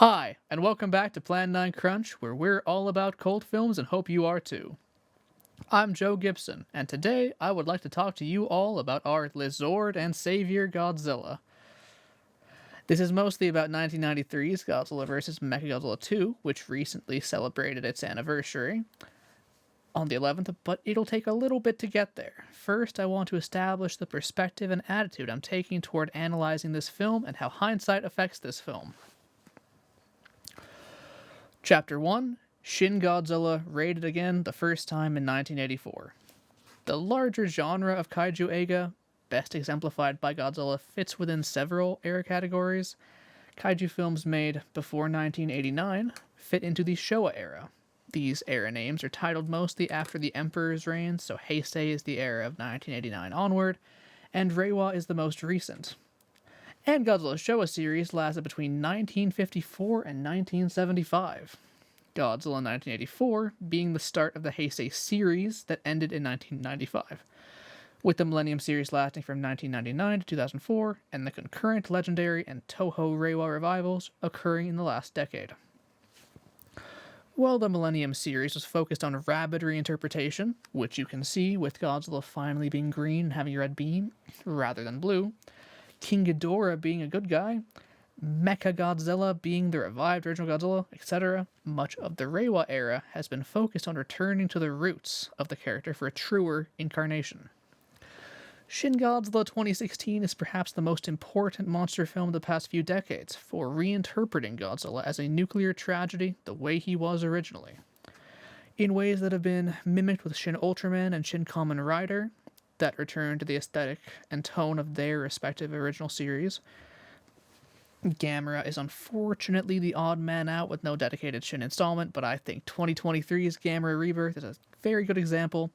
Hi, and welcome back to Plan9Crunch, where we're all about cult films and hope you are too. I'm Joe Gibson, and today I would like to talk to you all about our Lizord and Savior Godzilla. This is mostly about 1993's Godzilla vs. Mechagodzilla 2, which recently celebrated its anniversary on the 11th, but it'll take a little bit to get there. First, I want to establish the perspective and attitude I'm taking toward analyzing this film and how hindsight affects this film. Chapter 1, Shin Godzilla rated again the first time in 1984. The larger genre of kaiju eiga, best exemplified by Godzilla, fits within several era categories. Kaiju films made before 1989 fit into the Showa era. These era names are titled mostly after the Emperor's reign, so Heisei is the era of 1989 onward, and Reiwa is the most recent. And Godzilla's Showa series lasted between 1954 and 1975. Godzilla 1984 being the start of the Heisei series that ended in 1995, with the Millennium series lasting from 1999 to 2004, and the concurrent Legendary and Toho Reiwa revivals occurring in the last decade. While the Millennium series was focused on rabid reinterpretation, which you can see with Godzilla finally being green and having a red beam rather than blue, King Ghidorah being a good guy, Mechagodzilla being the revived original Godzilla, etc., much of the Reiwa era has been focused on returning to the roots of the character for a truer incarnation. Shin Godzilla 2016 is perhaps the most important monster film of the past few decades for reinterpreting Godzilla as a nuclear tragedy the way he was originally. In ways that have been mimicked with Shin Ultraman and Shin Kamen Rider, that return to the aesthetic and tone of their respective original series. Gamera is unfortunately the odd man out with no dedicated Shin installment, but I think 2023's Gamera Rebirth is a very good example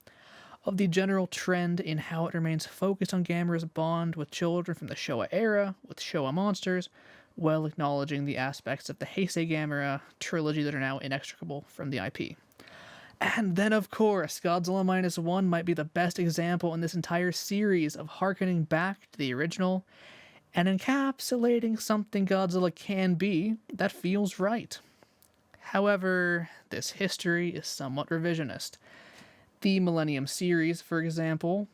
of the general trend in how it remains focused on Gamera's bond with children from the Showa era, with Showa monsters, while acknowledging the aspects of the Heisei Gamera trilogy that are now inextricable from the IP. And then, of course, Godzilla Minus One might be the best example in this entire series of harkening back to the original and encapsulating something Godzilla can be that feels right. However, this history is somewhat revisionist. The Millennium series, for example,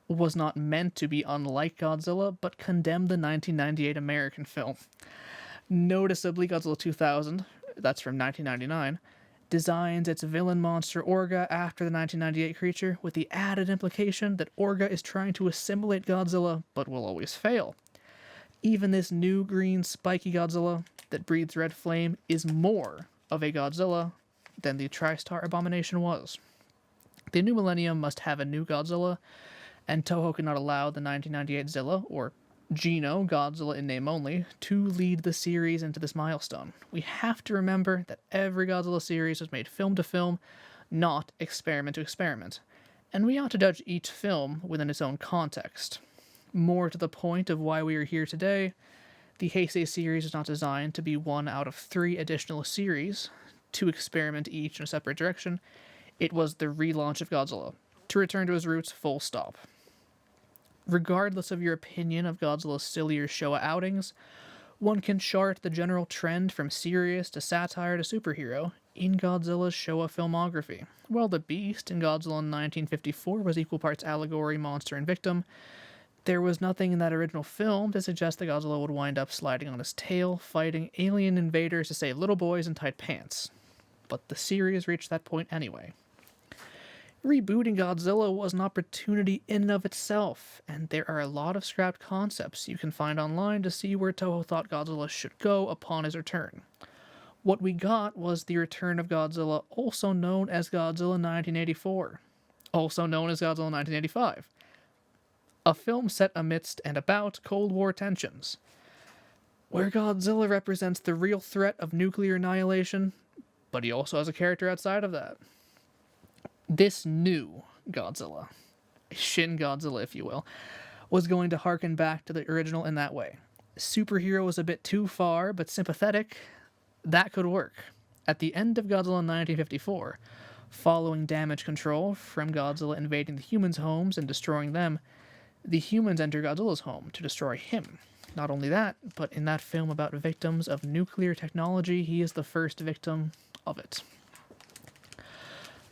was not meant to be unlike Godzilla, but condemned the 1998 American film. Noticeably, Godzilla 2000, that's from 1999, designs its villain monster Orga after the 1998 creature, with the added implication that Orga is trying to assimilate Godzilla, but will always fail. Even this new green spiky Godzilla that breathes red flame is more of a Godzilla than the TriStar Abomination was. The new millennium must have a new Godzilla, and Toho cannot allow the 1998 Zilla, or Geno, Godzilla in name only, to lead the series into this milestone. We have to remember that every Godzilla series was made film to film, not experiment to experiment, and we ought to judge each film within its own context. More to the point of why we are here today, the Heisei series is not designed to be one out of 3 additional series, to experiment each in a separate direction. It was the relaunch of Godzilla, to return to his roots full stop. Regardless of your opinion of Godzilla's sillier Showa outings, one can chart the general trend from serious to satire to superhero in Godzilla's Showa filmography. While the Beast in Godzilla in 1954 was equal parts allegory, monster, and victim, there was nothing in that original film to suggest that Godzilla would wind up sliding on his tail, fighting alien invaders to save little boys in tight pants. But the series reached that point anyway. Rebooting Godzilla was an opportunity in and of itself, and there are a lot of scrapped concepts you can find online to see where Toho thought Godzilla should go upon his return. What we got was the return of Godzilla, also known as Godzilla 1984, also known as Godzilla 1985, a film set amidst and about Cold War tensions, where Godzilla represents the real threat of nuclear annihilation, but he also has a character outside of that. This new Godzilla, Shin Godzilla if you will, was going to harken back to the original in that way. Superhero was a bit too far, but sympathetic, that could work. At the end of Godzilla 1954, following damage control from Godzilla invading the humans' homes and destroying them, the humans enter Godzilla's home to destroy him. Not only that, but in that film about victims of nuclear technology, he is the first victim of it.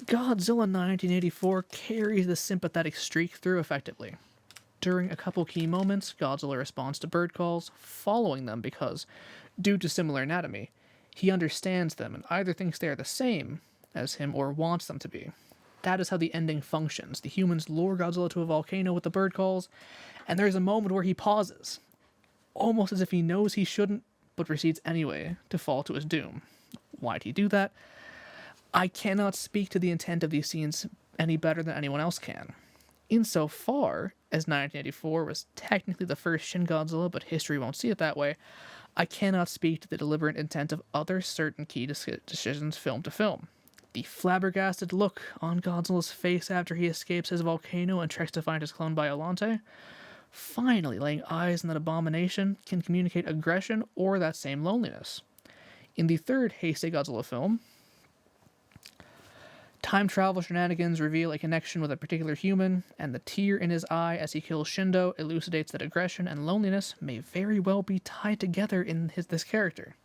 Godzilla 1984 carries the sympathetic streak through effectively. During a couple key moments, Godzilla responds to bird calls, following them because, due to similar anatomy, he understands them and either thinks they are the same as him or wants them to be. That is how the ending functions. The humans lure Godzilla to a volcano with the bird calls, and there's a moment where he pauses, almost as if he knows he shouldn't, but proceeds anyway to fall to his doom. Why'd he do that? I cannot speak to the intent of these scenes any better than anyone else can. Insofar as 1984 was technically the first Shin Godzilla, but history won't see it that way, I cannot speak to the deliberate intent of other certain key decisions film to film. The flabbergasted look on Godzilla's face after he escapes his volcano and treks to find his clone Biollante, finally laying eyes on that abomination, can communicate aggression or that same loneliness. In the third Heisei Godzilla film, time travel shenanigans reveal a connection with a particular human, and the tear in his eye as he kills Shindo elucidates that aggression and loneliness may very well be tied together in this character.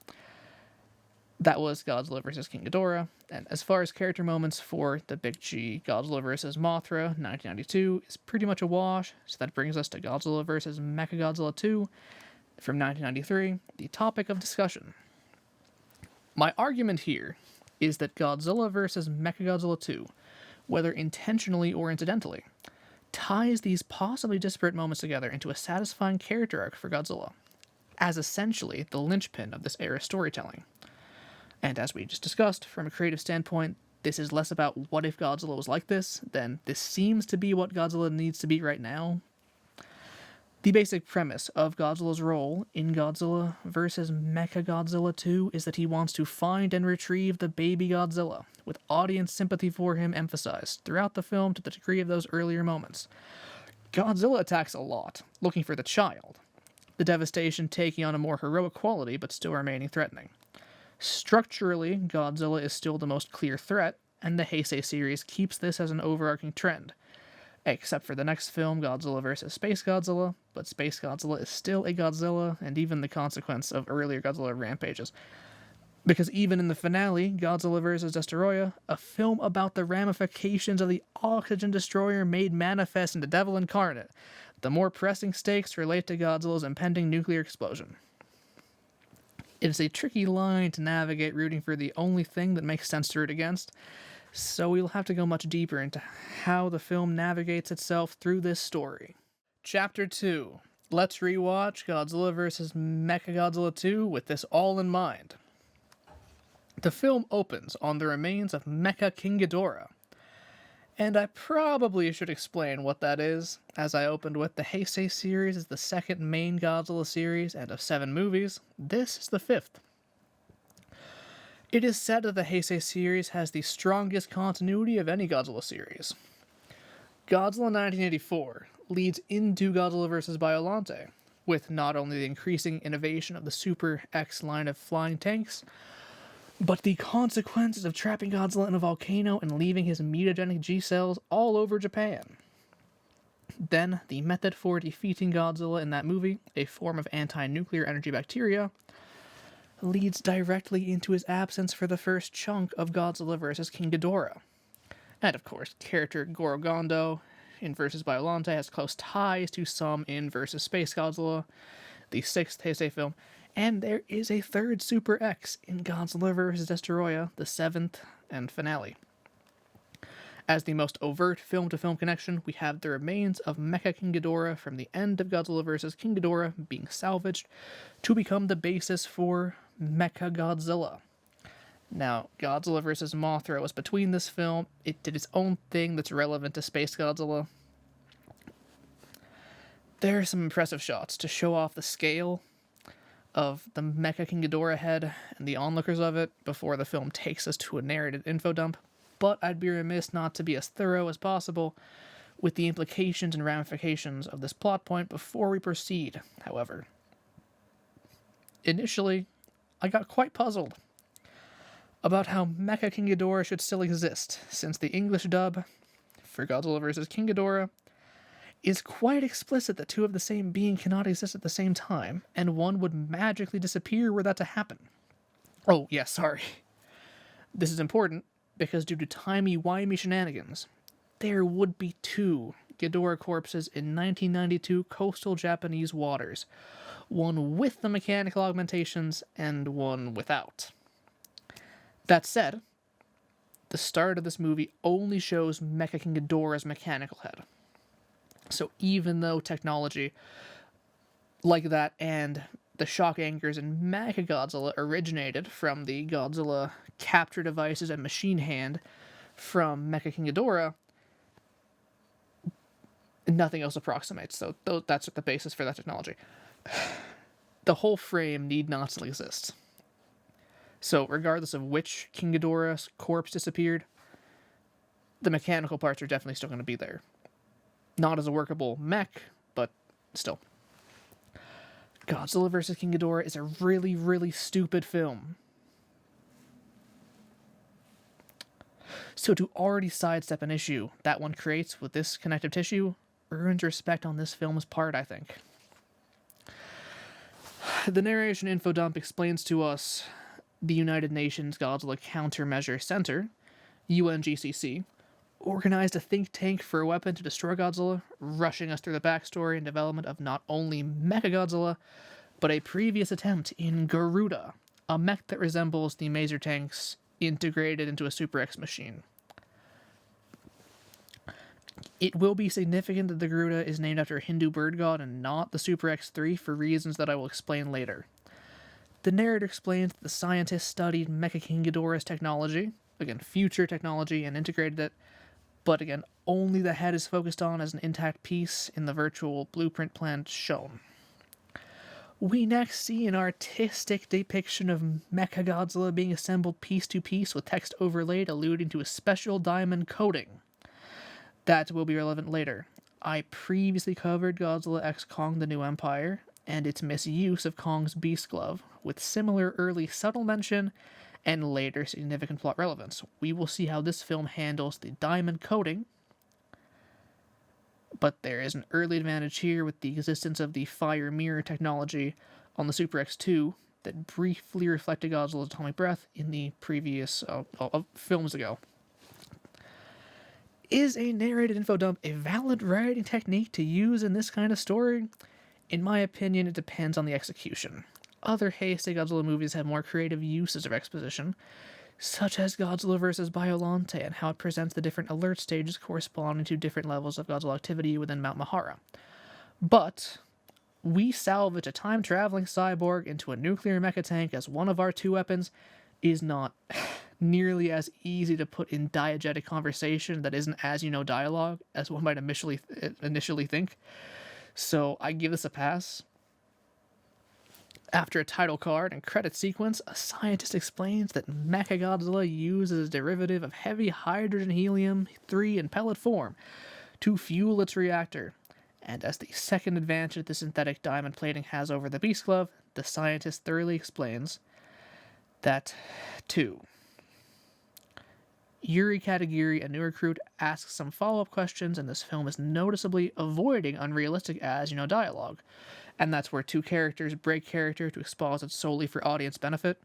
That was Godzilla vs. King Ghidorah, and as far as character moments for the Big G Godzilla vs. Mothra 1992 is pretty much a wash, so that brings us to Godzilla vs. Mechagodzilla 2 from 1993, the topic of discussion. My argument here is that Godzilla vs. Mechagodzilla 2, whether intentionally or incidentally, ties these possibly disparate moments together into a satisfying character arc for Godzilla, as essentially the linchpin of this era's storytelling. And as we just discussed, from a creative standpoint, this is less about what if Godzilla was like this than this seems to be what Godzilla needs to be right now. The basic premise of Godzilla's role in Godzilla vs. Mechagodzilla 2 is that he wants to find and retrieve the baby Godzilla, with audience sympathy for him emphasized throughout the film to the degree of those earlier moments. Godzilla attacks a lot, looking for the child, the devastation taking on a more heroic quality but still remaining threatening. Structurally, Godzilla is still the most clear threat, and the Heisei series keeps this as an overarching trend. Except for the next film, Godzilla vs. Space Godzilla, but Space Godzilla is still a Godzilla, and even the consequence of earlier Godzilla rampages. Because even in the finale, Godzilla vs. Destoroyah, a film about the ramifications of the oxygen destroyer made manifest in the devil incarnate, the more pressing stakes relate to Godzilla's impending nuclear explosion. It is a tricky line to navigate rooting for the only thing that makes sense to root against, so we'll have to go much deeper into how the film navigates itself through this story. Chapter 2. Let's rewatch Godzilla vs. Mechagodzilla 2 with this all in mind. The film opens on the remains of Mecha King Ghidorah, and I probably should explain what that is, as I opened with the Heisei series is the second main Godzilla series, and of 7 movies, this is the 5th. It is said that the Heisei series has the strongest continuity of any Godzilla series. Godzilla 1984 leads into Godzilla vs. Biollante, with not only the increasing innovation of the Super X line of flying tanks, but the consequences of trapping Godzilla in a volcano and leaving his mutagenic G-cells all over Japan. Then, the method for defeating Godzilla in that movie, a form of anti-nuclear energy bacteria, leads directly into his absence for the first chunk of Godzilla vs. King Ghidorah. And of course, character Goro Gondo in vs. Biollante has close ties to some in vs. Space Godzilla, the 6th Heisei film, and there is a 3rd Super X in Godzilla vs. Destoroyah, the 7th and finale. As the most overt film-to-film connection, we have the remains of Mecha King Ghidorah from the end of Godzilla vs. King Ghidorah being salvaged to become the basis for Mechagodzilla. Now, Godzilla vs. Mothra was between this film. It did its own thing that's relevant to Space Godzilla. There are some impressive shots to show off the scale of the Mecha King Ghidorah head and the onlookers of it before the film takes us to a narrated info dump, but I'd be remiss not to be as thorough as possible with the implications and ramifications of this plot point before we proceed, however. Initially, I got quite puzzled about how Mecha King Ghidorah should still exist, since the English dub for Godzilla vs. King Ghidorah is quite explicit that two of the same being cannot exist at the same time, and one would magically disappear were that to happen. Oh, yeah, sorry. This is important because due to timey-wimey shenanigans, there would be two Ghidorah corpses in 1992 coastal Japanese waters, one with the mechanical augmentations and one without. That said, the start of this movie only shows Mecha King Ghidorah's mechanical head. So even though technology like that and the shock anchors in Mechagodzilla originated from the Godzilla capture devices and machine hand from Mecha King Ghidorah, nothing else approximates. So that's the basis for that technology. The whole frame need not still exist. So regardless of which King Ghidorah's corpse disappeared, the mechanical parts are definitely still going to be there. Not as a workable mech, but still. Godzilla vs. King Ghidorah is a really, really stupid film. So to already sidestep an issue that one creates with this connective tissue earns respect on this film's part, I think. The narration info dump explains to us the United Nations Godzilla Countermeasure Center, UNGCC, organized a think tank for a weapon to destroy Godzilla, rushing us through the backstory and development of not only Mechagodzilla, but a previous attempt in Garuda, a mech that resembles the Maser tanks integrated into a Super X machine. It will be significant that the Garuda is named after a Hindu bird god and not the Super X3 for reasons that I will explain later. The narrator explains that the scientists studied Mecha King Ghidorah's technology, again, future technology, and integrated it, but again, only the head is focused on as an intact piece in the virtual blueprint plan shown. We next see an artistic depiction of Mechagodzilla being assembled piece to piece with text overlaid alluding to a special diamond coating. That will be relevant later. I previously covered Godzilla x Kong the New Empire and its misuse of Kong's Beast Glove, with similar early subtle mention and later significant plot relevance. We will see how this film handles the diamond coating, but there is an early advantage here with the existence of the fire mirror technology on the Super X2 that briefly reflected Godzilla's atomic breath in the previous films ago. Is a narrated info dump a valid writing technique to use in this kind of story? In my opinion, it depends on the execution. Other Heisei Godzilla movies have more creative uses of exposition, such as Godzilla vs. Biollante and how it presents the different alert stages corresponding to different levels of Godzilla activity within Mount Mahara. But we salvage a time-traveling cyborg into a nuclear mecha tank as one of our two weapons is not nearly as easy to put in diegetic conversation that isn't as-you-know dialogue as one might initially think. So I give this a pass. After a title card and credit sequence, a scientist explains that Mechagodzilla uses a derivative of heavy hydrogen helium-3 in pellet form to fuel its reactor. And as the second advantage that the synthetic diamond plating has over the Beast Glove, the scientist thoroughly explains that, too. Yuri Katagiri, a new recruit, asks some follow-up questions, and this film is noticeably avoiding unrealistic as-you-know dialogue. And that's where two characters break character to exposit solely for audience benefit.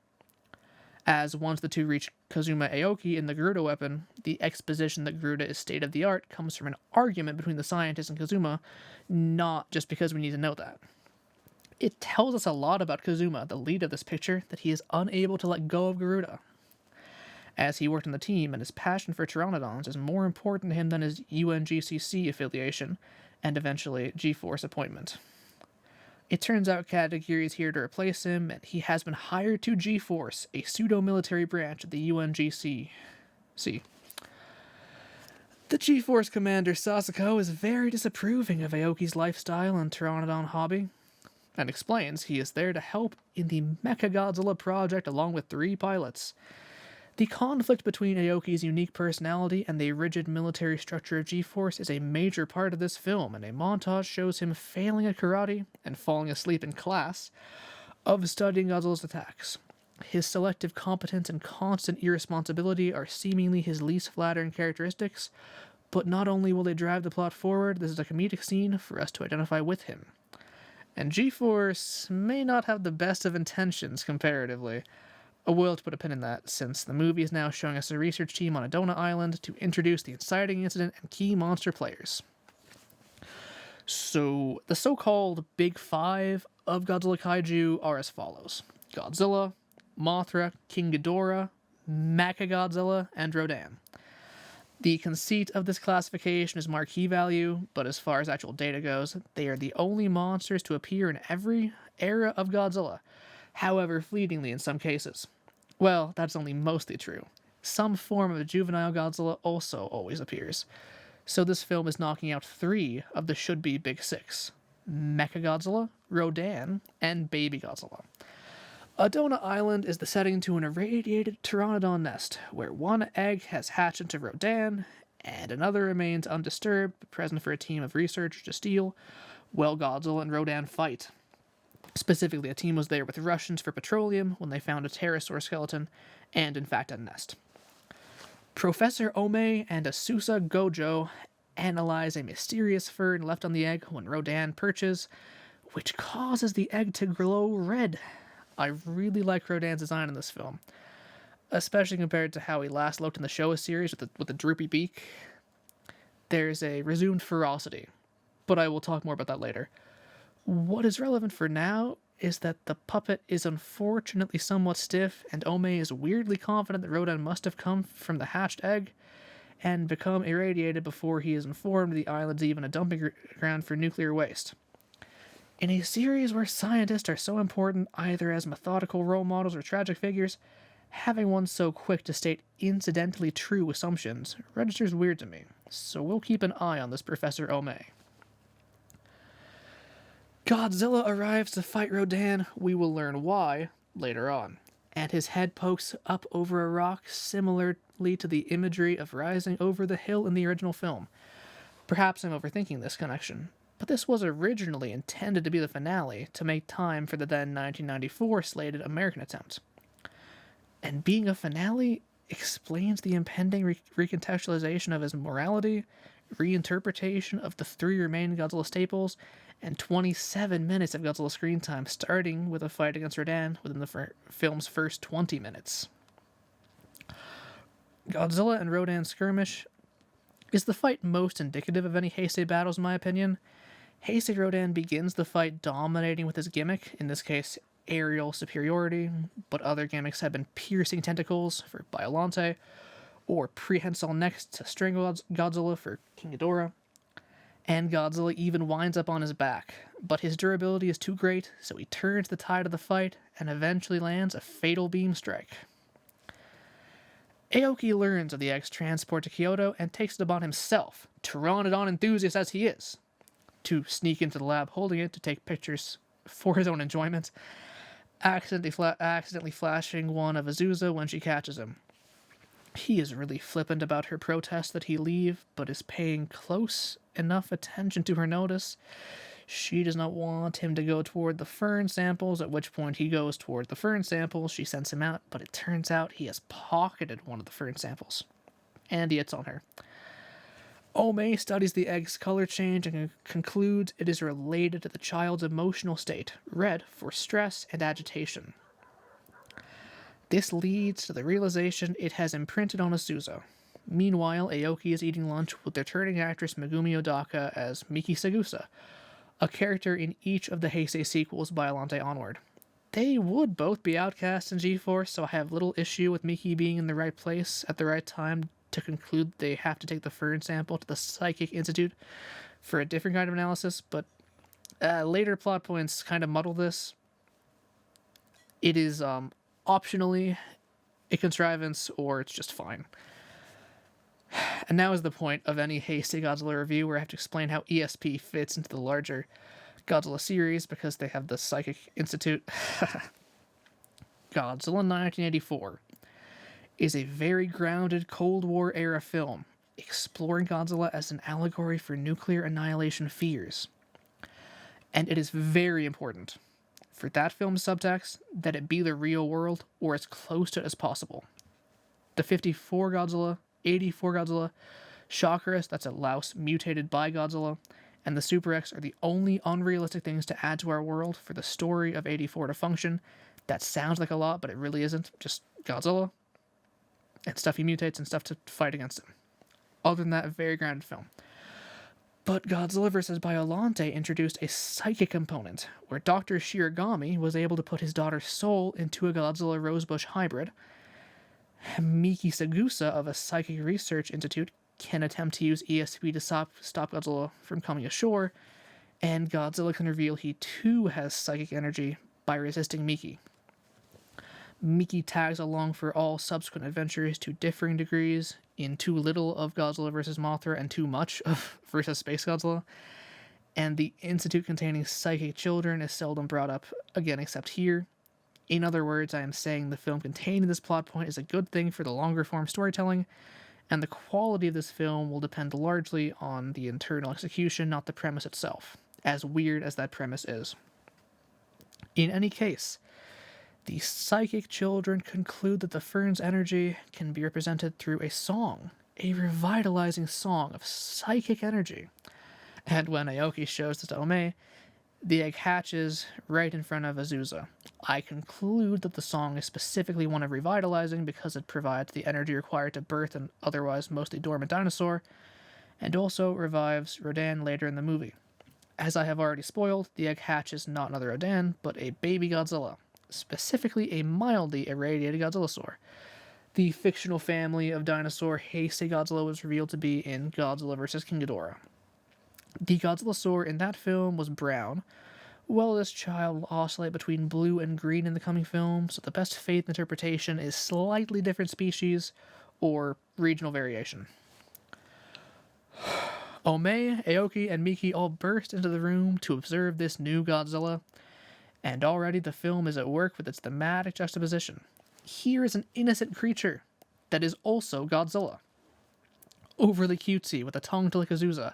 As once the two reach Kazuma Aoki in the Garuda weapon, the exposition that Garuda is state-of-the-art comes from an argument between the scientist and Kazuma, not just because we need to know that. It tells us a lot about Kazuma, the lead of this picture, that he is unable to let go of Garuda, as he worked on the team and his passion for Pteranodons is more important to him than his UNGCC affiliation and eventually G-Force appointment. It turns out Katagiri is here to replace him, and he has been hired to G-Force, a pseudo-military branch of the UNGCC. The G-Force commander Sasako is very disapproving of Aoki's lifestyle and Pteranodon hobby, and explains he is there to help in the Mechagodzilla project along with 3 pilots. The conflict between Aoki's unique personality and the rigid military structure of G-Force is a major part of this film, and a montage shows him failing at karate and falling asleep in class of studying Godzilla's attacks. His selective competence and constant irresponsibility are seemingly his least flattering characteristics, But not only will they drive the plot forward, this is a comedic scene for us to identify with him. And G-Force may not have the best of intentions comparatively. I will have to put a pin in that, since the movie is now showing us a research team on a donut island to introduce the inciting incident and key monster players. So, the so-called Big Five of Godzilla Kaiju are as follows: Godzilla, Mothra, King Ghidorah, Mechagodzilla, and Rodan. The conceit of this classification is marquee value, but as far as actual data goes, they are the only monsters to appear in every era of Godzilla, however fleetingly in some cases. Well, that's only mostly true. Some form of juvenile Godzilla also always appears. So this film is knocking out 3 of the should-be Big 6. Mechagodzilla, Rodan, and Baby Godzilla. Donut Island is the setting to an irradiated pteranodon nest, where one egg has hatched into Rodan, and another remains undisturbed, but present for a team of researchers to steal, while Godzilla and Rodan fight. Specifically, a team was there with Russians for petroleum when they found a pterosaur skeleton, and in fact a nest. Professor Ome and Asusa Gojo analyze a mysterious fern left on the egg when Rodan perches, which causes the egg to glow red. I really like Rodan's design in this film, especially compared to how he last looked in the Showa series with the droopy beak. There's a resumed ferocity, but I will talk more about that later. What is relevant for now is that the puppet is unfortunately somewhat stiff, and Ome is weirdly confident that Rodan must have come from the hatched egg and become irradiated before he is informed the island's even a dumping ground for nuclear waste. In a series where scientists are so important either as methodical role models or tragic figures, having one so quick to state incidentally true assumptions registers weird to me, so we'll keep an eye on this Professor Ome. Godzilla arrives to fight Rodan. We will learn why later on, and his head pokes up over a rock similarly to the imagery of rising over the hill in the original film. Perhaps I'm overthinking this connection, but this was originally intended to be the finale to make time for the then 1994 slated American attempt. And being a finale explains the impending recontextualization of his morality, reinterpretation of the 3 remaining Godzilla staples, and 27 minutes of Godzilla screen time, starting with a fight against Rodan within the film's first 20 minutes. Godzilla and Rodan skirmish is the fight most indicative of any Heisei battles, in my opinion. Heisei Rodan begins the fight dominating with his gimmick, in this case aerial superiority, but other gimmicks have been piercing tentacles for Biollante, or prehensile necks to strangle Godzilla for King Ghidorah. And Godzilla even winds up on his back, but his durability is too great, so he turns the tide of the fight and eventually lands a fatal beam strike. Aoki learns of the egg's transport to Kyoto and takes it upon himself, pteranodon enthusiast as he is, to sneak into the lab holding it to take pictures for his own enjoyment, accidentally flashing one of Azusa when she catches him. He is really flippant about her protest that he leave, but is paying close enough attention to her notice. She does not want him to go toward the fern samples, at which point he goes toward the fern samples. She sends him out, but it turns out he has pocketed one of the fern samples, and he hits on her. Ome studies the egg's color change and concludes it is related to the child's emotional state, red for stress and agitation. This leads to the realization it has imprinted on Azusa. Meanwhile, Aoki is eating lunch with returning actress Megumi Odaka as Miki Sagusa, a character in each of the Heisei sequels Biollante onward. They would both be outcast in G-Force, so I have little issue with Miki being in the right place at the right time to conclude they have to take the fern sample to the Psychic Institute for a different kind of analysis, but later plot points kind of muddle this. It is optionally a contrivance, or it's just fine. And now is the point of any Heisei Godzilla review where I have to explain how ESP fits into the larger Godzilla series because they have the Psychic Institute. Godzilla 1984 is a very grounded Cold War era film, exploring Godzilla as an allegory for nuclear annihilation fears. And it is very important for that film's subtext that it be the real world or as close to it as possible. The 54 Godzilla, 84 Godzilla, Shockers, that's a louse mutated by Godzilla, and the Super X are the only unrealistic things to add to our world for the story of 84 to function. That sounds like a lot, but it really isn't. Just Godzilla and stuff he mutates and stuff to fight against him. Other than that, a very grounded film. But Godzilla vs. Biollante introduced a psychic component, where Dr. Shiragami was able to put his daughter's soul into a Godzilla Rosebush hybrid. Miki Sagusa of a Psychic Research Institute can attempt to use ESP to stop Godzilla from coming ashore, and Godzilla can reveal he too has psychic energy by resisting Miki. Miki tags along for all subsequent adventures to differing degrees, in too little of Godzilla vs. Mothra and too much of vs. Space Godzilla, and the institute containing psychic children is seldom brought up again except here. In other words, I am saying the film containing this plot point is a good thing for the longer form storytelling, and the quality of this film will depend largely on the internal execution, not the premise itself, as weird as that premise is. In any case, the psychic children conclude that the Fern's energy can be represented through a song, a revitalizing song of psychic energy. And when Aoki shows this to Ome, the egg hatches right in front of Azusa. I conclude that the song is specifically one of revitalizing because it provides the energy required to birth an otherwise mostly dormant dinosaur, and also revives Rodan later in the movie. As I have already spoiled, the egg hatches not another Rodan, but a baby Godzilla, specifically a mildly irradiated Godzillasaur. The fictional family of dinosaur Heisei Godzilla was revealed to be in Godzilla vs. King Ghidorah. The Godzillasaur in that film was brown, while this child will oscillate between blue and green in the coming film, so the best faith interpretation is slightly different species or regional variation. Ome, Aoki, and Miki all burst into the room to observe this new Godzilla, and already the film is at work with its thematic juxtaposition. Here is an innocent creature that is also Godzilla. Overly cutesy with a tongue to lick Azusa,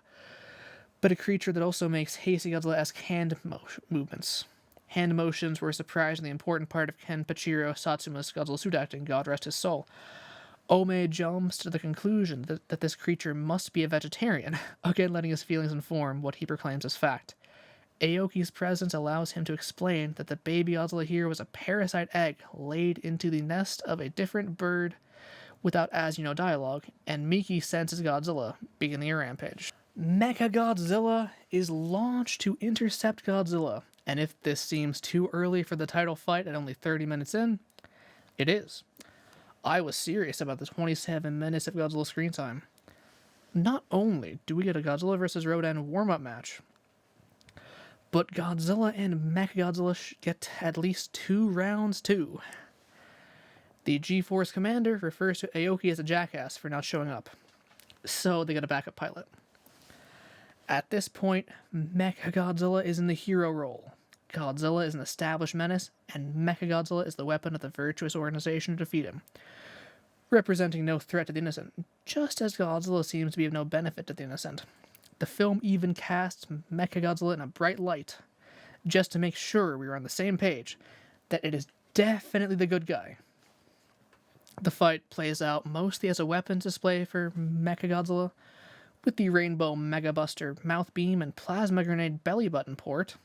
but a creature that also makes Heisei Godzilla-esque hand movements. Hand motions were a surprisingly important part of Kenpachiro Satsuma's Godzilla suit acting, God rest his soul. Ome jumps to the conclusion that this creature must be a vegetarian, again letting his feelings inform what he proclaims as fact. Aoki's presence allows him to explain that the baby Godzilla here was a parasite egg laid into the nest of a different bird without dialogue, and Miki senses Godzilla beginning a rampage. Mechagodzilla is launched to intercept Godzilla, and if this seems too early for the title fight at only 30 minutes in, it is. I was serious about the 27 minutes of Godzilla screen time. Not only do we get a Godzilla vs. Rodan warm-up match, but Godzilla and Mechagodzilla get at least 2 rounds too. The G-Force commander refers to Aoki as a jackass for not showing up, so they get a backup pilot. At this point, Mechagodzilla is in the hero role. Godzilla is an established menace, and Mechagodzilla is the weapon of the virtuous organization to defeat him, representing no threat to the innocent, just as Godzilla seems to be of no benefit to the innocent. The film even casts Mechagodzilla in a bright light, just to make sure we are on the same page, that it is definitely the good guy. The fight plays out mostly as a weapons display for Mechagodzilla, with the Rainbow Mega Buster mouth beam and plasma grenade belly button port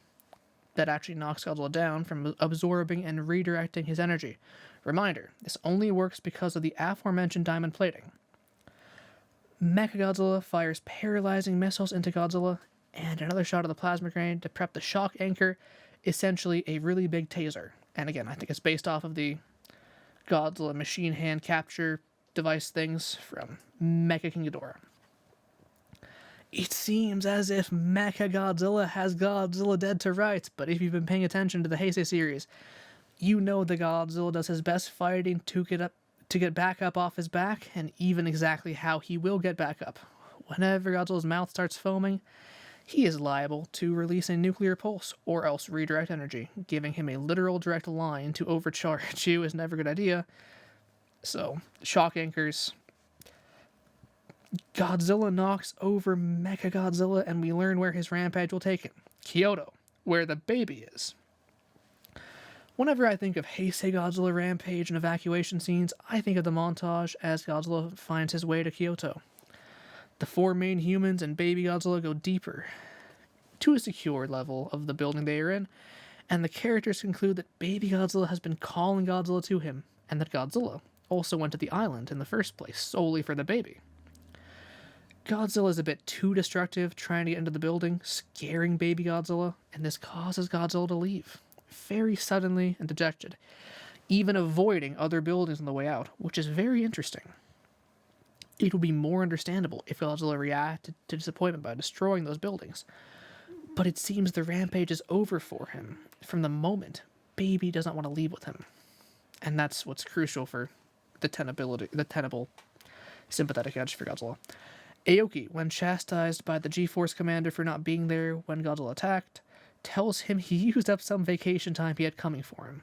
that actually knocks Godzilla down from absorbing and redirecting his energy. Reminder, this only works because of the aforementioned diamond plating. Mechagodzilla fires paralyzing missiles into Godzilla, and another shot of the plasma grenade to prep the shock anchor, essentially a really big taser. And again, I think it's based off of the Godzilla machine hand capture device things from Mecha King Ghidorah. It seems as if Mechagodzilla has Godzilla dead to rights, but if you've been paying attention to the Heisei series, you know that Godzilla does his best fighting to get back up off his back, and even exactly how he will get back up. Whenever Godzilla's mouth starts foaming, he is liable to release a nuclear pulse, or else redirect energy. Giving him a literal direct line to overcharge you is never a good idea. So, shock anchors. Godzilla knocks over Mechagodzilla, and we learn where his rampage will take him. Kyoto, where the baby is. Whenever I think of Heisei Godzilla rampage and evacuation scenes, I think of the montage as Godzilla finds his way to Kyoto. The four main humans and Baby Godzilla go deeper to a secure level of the building they are in, and the characters conclude that Baby Godzilla has been calling Godzilla to him, and that Godzilla also went to the island in the first place solely for the baby. Godzilla is a bit too destructive, trying to get into the building, scaring Baby Godzilla, and this causes Godzilla to leave, very suddenly and dejected, even avoiding other buildings on the way out, which is very interesting. It would be more understandable if Godzilla reacted to disappointment by destroying those buildings, but it seems the rampage is over for him from the moment Baby does not want to leave with him, and that's what's crucial for the tenable sympathetic edge for Godzilla. Aoki, when chastised by the G-Force commander for not being there when Godzilla attacked, tells him he used up some vacation time he had coming for him.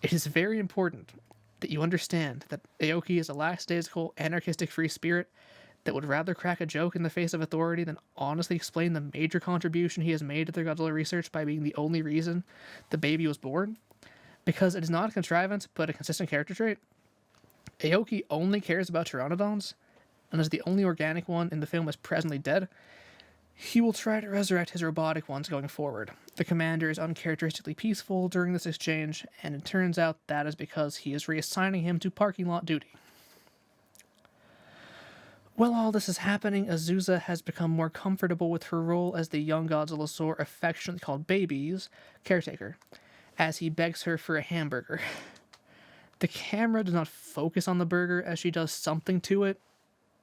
It is very important that you understand that Aoki is a lackadaisical, anarchistic free spirit that would rather crack a joke in the face of authority than honestly explain the major contribution he has made to their Godzilla research by being the only reason the baby was born. Because it is not a contrivance, but a consistent character trait. Aoki only cares about pteranodons, and as the only organic one in the film is presently dead, he will try to resurrect his robotic ones going forward. The commander is uncharacteristically peaceful during this exchange, and it turns out that is because he is reassigning him to parking lot duty. While all this is happening, Azusa has become more comfortable with her role as the young Godzillasaur affectionately called Baby's caretaker, as he begs her for a hamburger. The camera does not focus on the burger as she does something to it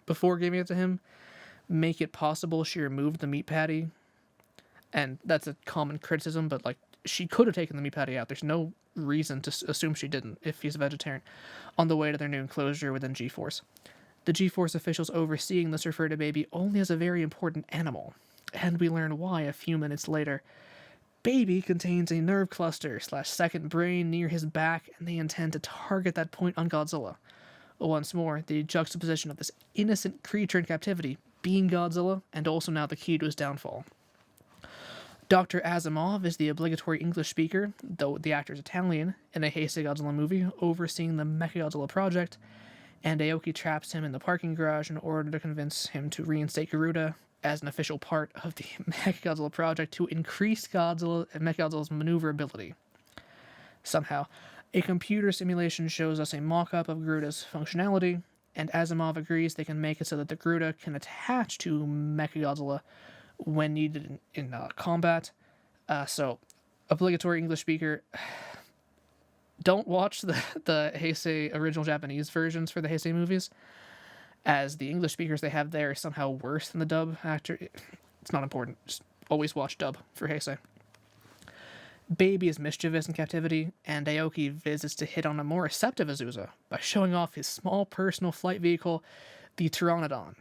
before giving it to him, make it possible she removed the meat patty. And that's a common criticism, but she could have taken the meat patty out. There's no reason to assume she didn't if he's a vegetarian, on the way to their new enclosure within G-Force. The G-Force officials overseeing this refer to Baby only as a very important animal, and we learn why a few minutes later. Baby contains a nerve cluster / second brain near his back, and they intend to target that point on Godzilla. Once more, the juxtaposition of this innocent creature in captivity being Godzilla, and also now the key to his downfall. Dr. Asimov is the obligatory English speaker, though the actor is Italian, in a Heisei Godzilla movie, overseeing the Mechagodzilla project, and Aoki traps him in the parking garage in order to convince him to reinstate Garuda as an official part of the Mechagodzilla project to increase Mechagodzilla's maneuverability. Somehow, a computer simulation shows us a mock-up of Garuda's functionality, and Asimov agrees they can make it so that the Garuda can attach to Mechagodzilla when needed in combat. So, obligatory English speaker, don't watch the Heisei original Japanese versions for the Heisei movies, as the English speakers they have there are somehow worse than the dub actor. It's not important. Just always watch dub for Heisei. Baby is mischievous in captivity, and Aoki visits to hit on a more receptive Azusa by showing off his small personal flight vehicle, the Pteranodon.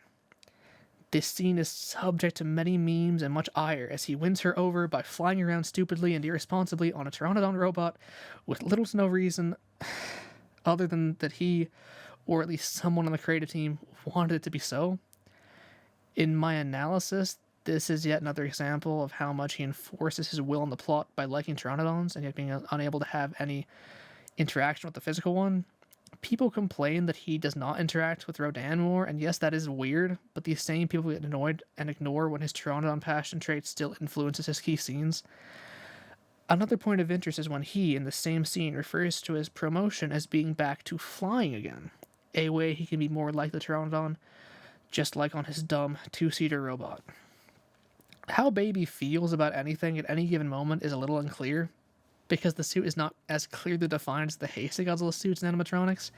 This scene is subject to many memes and much ire as he wins her over by flying around stupidly and irresponsibly on a Pteranodon robot with little to no reason other than that he, or at least someone on the creative team, wanted it to be so. In my analysis, this is yet another example of how much he enforces his will on the plot by liking Pteranodons and yet being unable to have any interaction with the physical one. People complain that he does not interact with Rodan more, and yes, that is weird, but these same people get annoyed and ignore when his Pteranodon passion trait still influences his key scenes. Another point of interest is when he, in the same scene, refers to his promotion as being back to flying again, a way he can be more like the Pteranodon, just like on his dumb two-seater robot. How Baby feels about anything at any given moment is a little unclear, because the suit is not as clearly defined as the Heisei Godzilla suits and animatronics.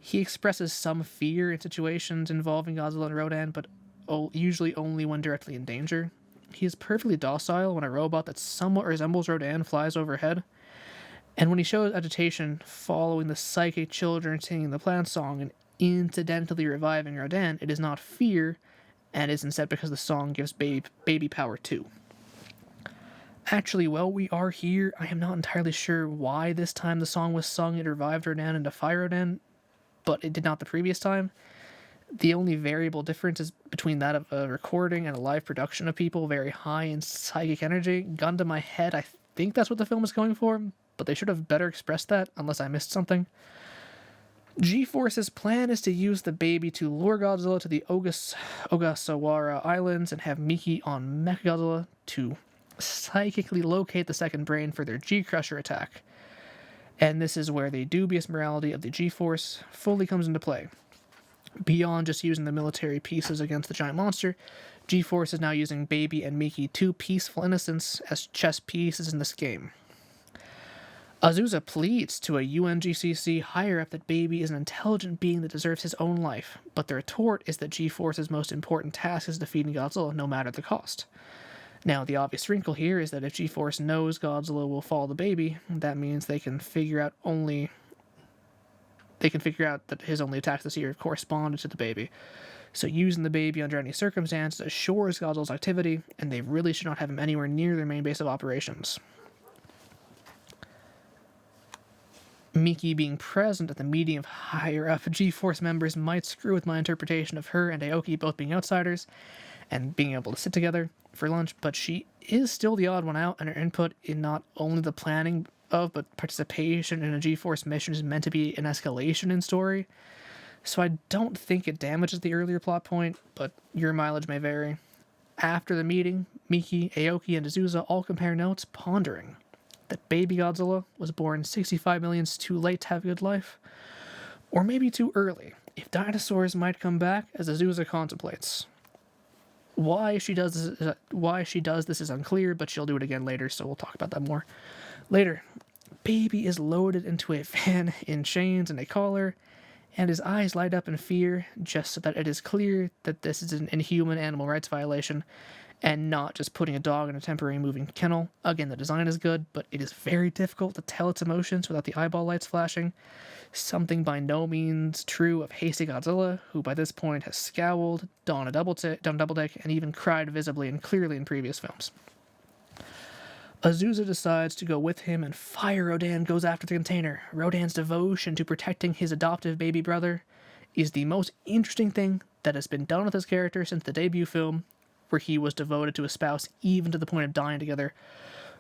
He expresses some fear in situations involving Godzilla and Rodan, but usually only when directly in danger. He is perfectly docile when a robot that somewhat resembles Rodan flies overhead, and when he shows agitation following the psychic children singing the plant song and incidentally reviving Rodan, it is not fear, and is instead because the song gives baby power too. Actually, while we are here, I am not entirely sure why this time the song was sung it revived Rodan and defied Rodan, but it did not the previous time. The only variable difference is between that of a recording and a live production of people very high in psychic energy. Gun to my head, I think that's what the film is going for, but they should have better expressed that, unless I missed something. G-Force's plan is to use the baby to lure Godzilla to the Ogasawara Islands and have Miki on Mechagodzilla to psychically locate the second brain for their G-Crusher attack. And this is where the dubious morality of the G-Force fully comes into play. Beyond just using the military pieces against the giant monster, G-Force is now using Baby and Miki, two peaceful innocents, as chess pieces in this game. Azusa pleads to a UNGCC higher-up that Baby is an intelligent being that deserves his own life, but the retort is that G-Force's most important task is defeating Godzilla no matter the cost. Now, the obvious wrinkle here is that if G-Force knows Godzilla will follow the baby, that means they can figure out that his only attacks this year corresponded to the baby. So using the baby under any circumstance assures Godzilla's activity, and they really should not have him anywhere near their main base of operations. Miki being present at the meeting of higher-up G-Force members might screw with my interpretation of her and Aoki both being outsiders and being able to sit together for lunch, but she is still the odd one out, and her input in not only the planning of, but participation in a G-Force mission is meant to be an escalation in story. So I don't think it damages the earlier plot point, but your mileage may vary. After the meeting, Miki, Aoki, and Azusa all compare notes, pondering that baby Godzilla was born 65 million too late to have a good life, or maybe too early, if dinosaurs might come back, as Azusa contemplates. Why she does this is unclear, but she'll do it again later, so we'll talk about that more later. Baby is loaded into a van in chains and a collar, and his eyes light up in fear, just so that it is clear that this is an inhuman animal rights violation, and not just putting a dog in a temporary moving kennel. Again, the design is good, but it is very difficult to tell its emotions without the eyeball lights flashing. Something by no means true of Heisei Godzilla, who by this point has scowled, done a double take, and even cried visibly and clearly in previous films. Azusa decides to go with him, and Fire Rodan goes after the container. Rodan's devotion to protecting his adoptive baby brother is the most interesting thing that has been done with his character since the debut film, where he was devoted to his spouse even to the point of dying together,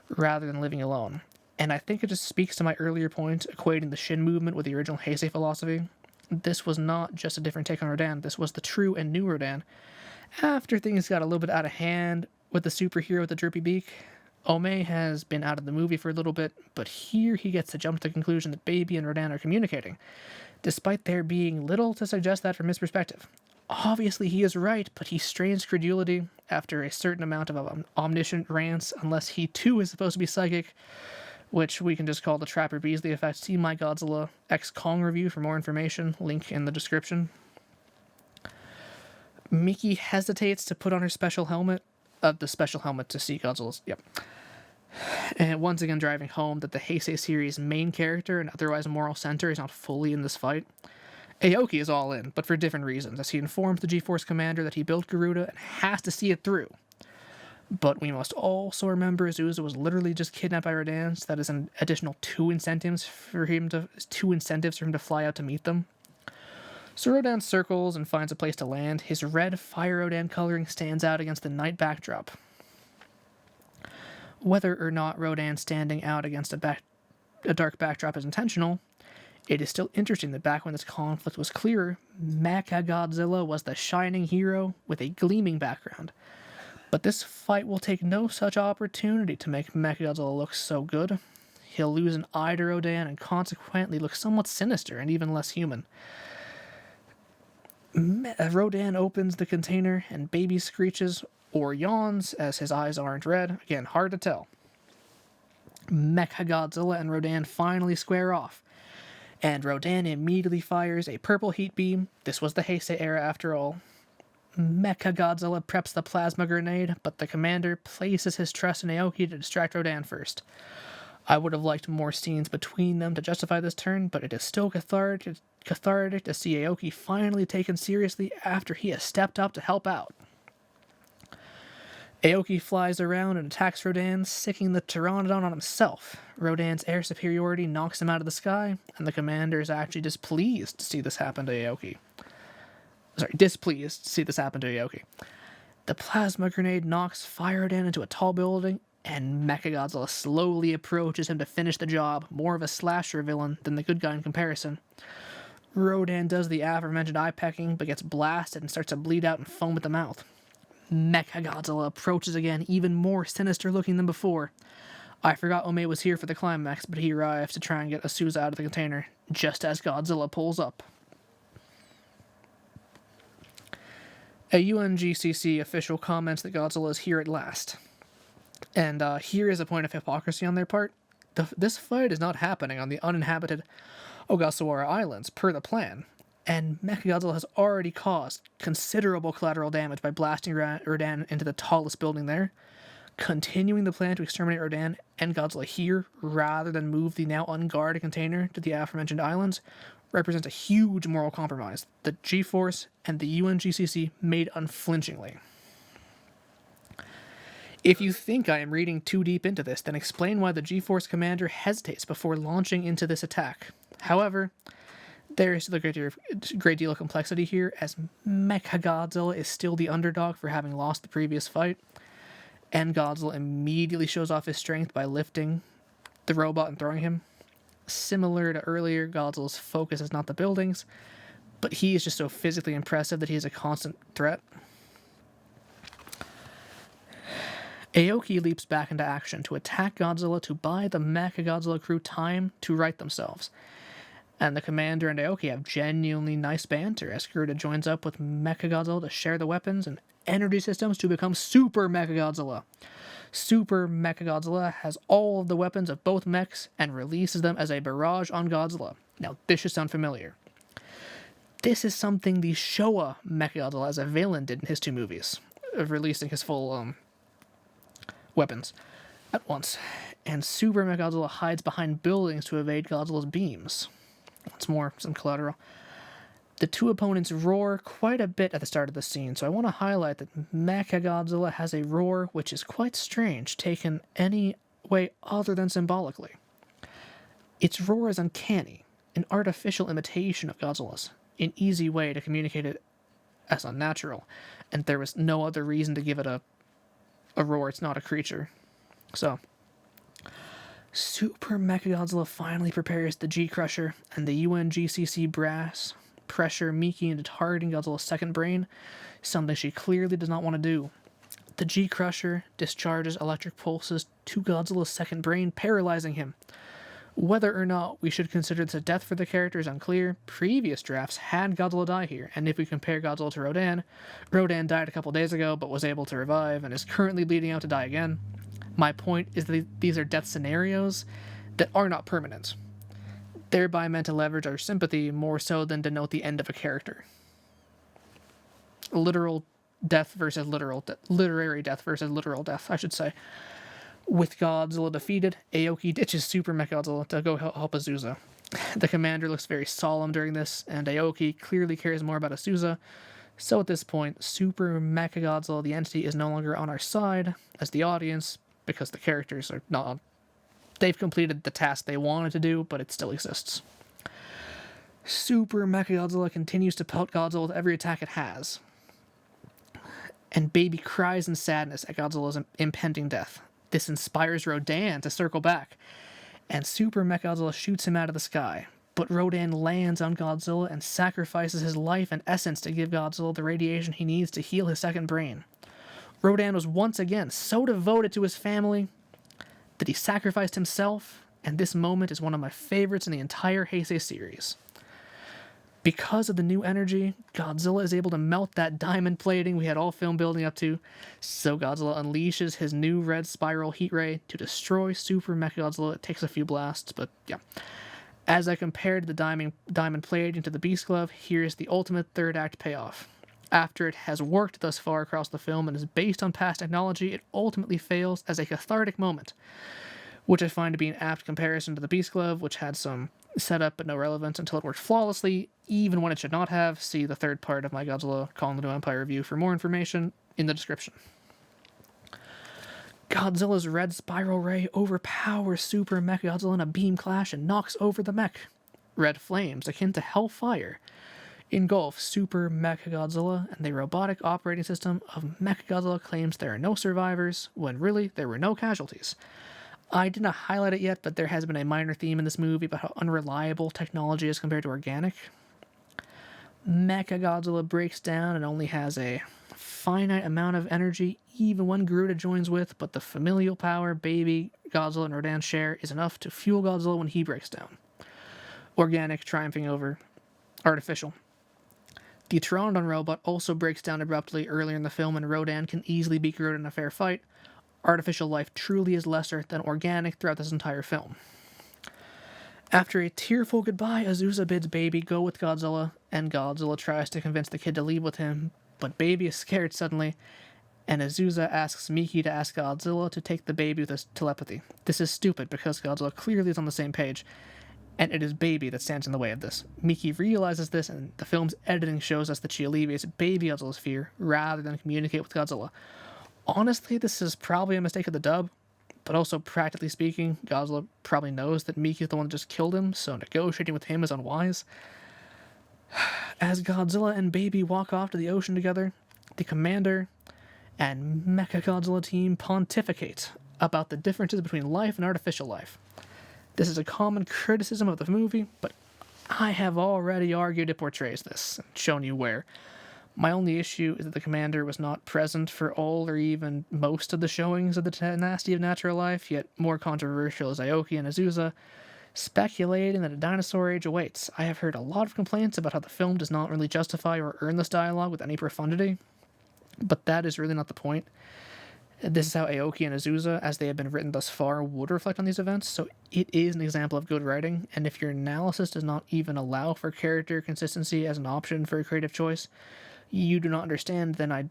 rather than living alone. And I think it just speaks to my earlier point, equating the Shin movement with the original Heisei philosophy. This was not just a different take on Rodan, this was the true and new Rodan. After things got a little bit out of hand with the superhero with the droopy beak, Ome has been out of the movie for a little bit, but here he gets to jump to the conclusion that Baby and Rodan are communicating, despite there being little to suggest that from his perspective. Obviously he is right, but he strains credulity after a certain amount of omniscient rants, unless he too is supposed to be psychic, which we can just call the Trapper Beasley effect. See my Godzilla X Kong review for more information, link in the description. Miki hesitates to put on her special helmet, the special helmet to see Godzilla's, and once again driving home that the Heisei series' main character and otherwise moral center is not fully in this fight. Aoki is all in, but for different reasons, as he informs the G-Force commander that he built Garuda and has to see it through. But we must also remember Azusa was literally just kidnapped by Rodan, so that is an additional two incentives for him to fly out to meet them. So Rodan circles and finds a place to land. His red Fire Rodan coloring stands out against the night backdrop. Whether or not Rodan standing out against a dark backdrop is intentional, it is still interesting that back when this conflict was clearer, Mechagodzilla was the shining hero with a gleaming background. But this fight will take no such opportunity to make Mechagodzilla look so good. He'll lose an eye to Rodan and consequently look somewhat sinister and even less human. Rodan opens the container and Baby screeches or yawns as his eyes aren't red. Again, hard to tell. Mechagodzilla and Rodan finally square off, and Rodan immediately fires a purple heat beam. This was the Heisei era after all. Mechagodzilla preps the plasma grenade, but the commander places his trust in Aoki to distract Rodan first. I would have liked more scenes between them to justify this turn, but it is still cathartic to see Aoki finally taken seriously after he has stepped up to help out. Aoki flies around and attacks Rodan, sicking the Pteranodon on himself. Rodan's air superiority knocks him out of the sky, and the commander is actually displeased to see this happen to Aoki. The plasma grenade knocks Fire Rodan into a tall building, and Mechagodzilla slowly approaches him to finish the job, more of a slasher villain than the good guy in comparison. Rodan does the aforementioned eye pecking, but gets blasted and starts to bleed out and foam at the mouth. Mechagodzilla approaches again, even more sinister looking than before. I forgot Ome was here for the climax, but he arrives to try and get Asuza out of the container, just as Godzilla pulls up. A UNGCC official comments that Godzilla is here at last. And here is a point of hypocrisy on their part. This fight is not happening on the uninhabited Ogasawara Islands, per the plan, and Mechagodzilla has already caused considerable collateral damage by blasting Rodan into the tallest building there. Continuing the plan to exterminate Rodan and Godzilla here, rather than move the now unguarded container to the aforementioned islands, represents a huge moral compromise that G-Force and the UNGCC made unflinchingly. If you think I am reading too deep into this, then explain why the G-Force commander hesitates before launching into this attack. However, there is still a great deal of complexity here, as Mechagodzilla is still the underdog for having lost the previous fight, and Godzilla immediately shows off his strength by lifting the robot and throwing him. Similar to earlier, Godzilla's focus is not the buildings, but he is just so physically impressive that he is a constant threat. Aoki leaps back into action to attack Godzilla to buy the Mechagodzilla crew time to right themselves. And the commander and Aoki have genuinely nice banter as Garuda joins up with Mechagodzilla to share the weapons and energy systems to become Super Mechagodzilla. Super Mechagodzilla has all of the weapons of both mechs and releases them as a barrage on Godzilla. Now, this should sound familiar. This is something the Showa Mechagodzilla as a villain did in his two movies, of releasing his full weapons at once. And Super Mechagodzilla hides behind buildings to evade Godzilla's beams. Once more, some collateral. The two opponents roar quite a bit at the start of the scene, so I want to highlight that Mechagodzilla has a roar which is quite strange, taken any way other than symbolically. Its roar is uncanny, an artificial imitation of Godzilla's, an easy way to communicate it as unnatural, and there was no other reason to give it a roar. It's not a creature. So, Super Mechagodzilla finally prepares the G-Crusher, and the UNGCC brass pressure Miki into targeting Godzilla's second brain, something she clearly does not want to do. The G-Crusher discharges electric pulses to Godzilla's second brain, paralyzing him. Whether or not we should consider this a death for the character is unclear. Previous drafts had Godzilla die here, and if we compare Godzilla to Rodan, Rodan died a couple days ago but was able to revive and is currently bleeding out to die again. My point is that these are death scenarios that are not permanent, thereby meant to leverage our sympathy more so than denote the end of a character. Literal death versus literary death versus literal death, I should say. With Godzilla defeated, Aoki ditches Super Mechagodzilla to go help Azusa. The commander looks very solemn during this, and Aoki clearly cares more about Azusa, so at this point, Super Mechagodzilla, the entity, is no longer on our side as the audience, because the characters are not. They've completed the task they wanted to do, but it still exists. Super Mechagodzilla continues to pelt Godzilla with every attack it has. And Baby cries in sadness at Godzilla's impending death. This inspires Rodan to circle back, and Super Mechagodzilla shoots him out of the sky. But Rodan lands on Godzilla and sacrifices his life and essence to give Godzilla the radiation he needs to heal his second brain. Rodan was once again so devoted to his family that he sacrificed himself, and this moment is one of my favorites in the entire Heisei series. Because of the new energy, Godzilla is able to melt that diamond plating we had all film building up to, so Godzilla unleashes his new red spiral heat ray to destroy Super Mechagodzilla. It takes a few blasts, but yeah. As I compared the diamond plating to the Beast Glove, here's the ultimate third act payoff. After it has worked thus far across the film and is based on past technology, it ultimately fails as a cathartic moment, which I find to be an apt comparison to the Beast Glove, which had some setup but no relevance until it worked flawlessly, even when it should not have. See the third part of my Godzilla Calling the New Empire review for more information in the description. Godzilla's red spiral ray overpowers Super Mechagodzilla in a beam clash and knocks over the mech. Red flames, akin to hellfire, engulf Super Mechagodzilla, and the robotic operating system of Mechagodzilla claims there are no survivors, when really there were no casualties. I did not highlight it yet, but there has been a minor theme in this movie about how unreliable technology is compared to organic. Mechagodzilla breaks down and only has a finite amount of energy, even when Garuda joins with, but the familial power Baby Godzilla and Rodan share is enough to fuel Godzilla when he breaks down. Organic triumphing over artificial. The Pteranodon robot also breaks down abruptly earlier in the film, and Rodan can easily beat Garuda in a fair fight. Artificial life truly is lesser than organic throughout this entire film. After a tearful goodbye, Azusa bids Baby go with Godzilla, and Godzilla tries to convince the kid to leave with him, but Baby is scared suddenly, and Azusa asks Miki to ask Godzilla to take the baby with his telepathy. This is stupid because Godzilla clearly is on the same page, and it is Baby that stands in the way of this. Miki realizes this, and the film's editing shows us that she alleviates Baby Godzilla's fear rather than communicate with Godzilla. Honestly, this is probably a mistake of the dub, but also, practically speaking, Godzilla probably knows that Miki is the one that just killed him, so negotiating with him is unwise. As Godzilla and Baby walk off to the ocean together, the Commander and Mechagodzilla team pontificate about the differences between life and artificial life. This is a common criticism of the movie, but I have already argued it portrays this, and shown you where. My only issue is that the Commander was not present for all or even most of the showings of the tenacity of natural life, yet more controversial is Aoki and Azusa speculating that a dinosaur age awaits. I have heard a lot of complaints about how the film does not really justify or earn this dialogue with any profundity, but that is really not the point. This is how Aoki and Azusa, as they have been written thus far, would reflect on these events, so it is an example of good writing, and if your analysis does not even allow for character consistency as an option for a creative choice, you do not understand, then I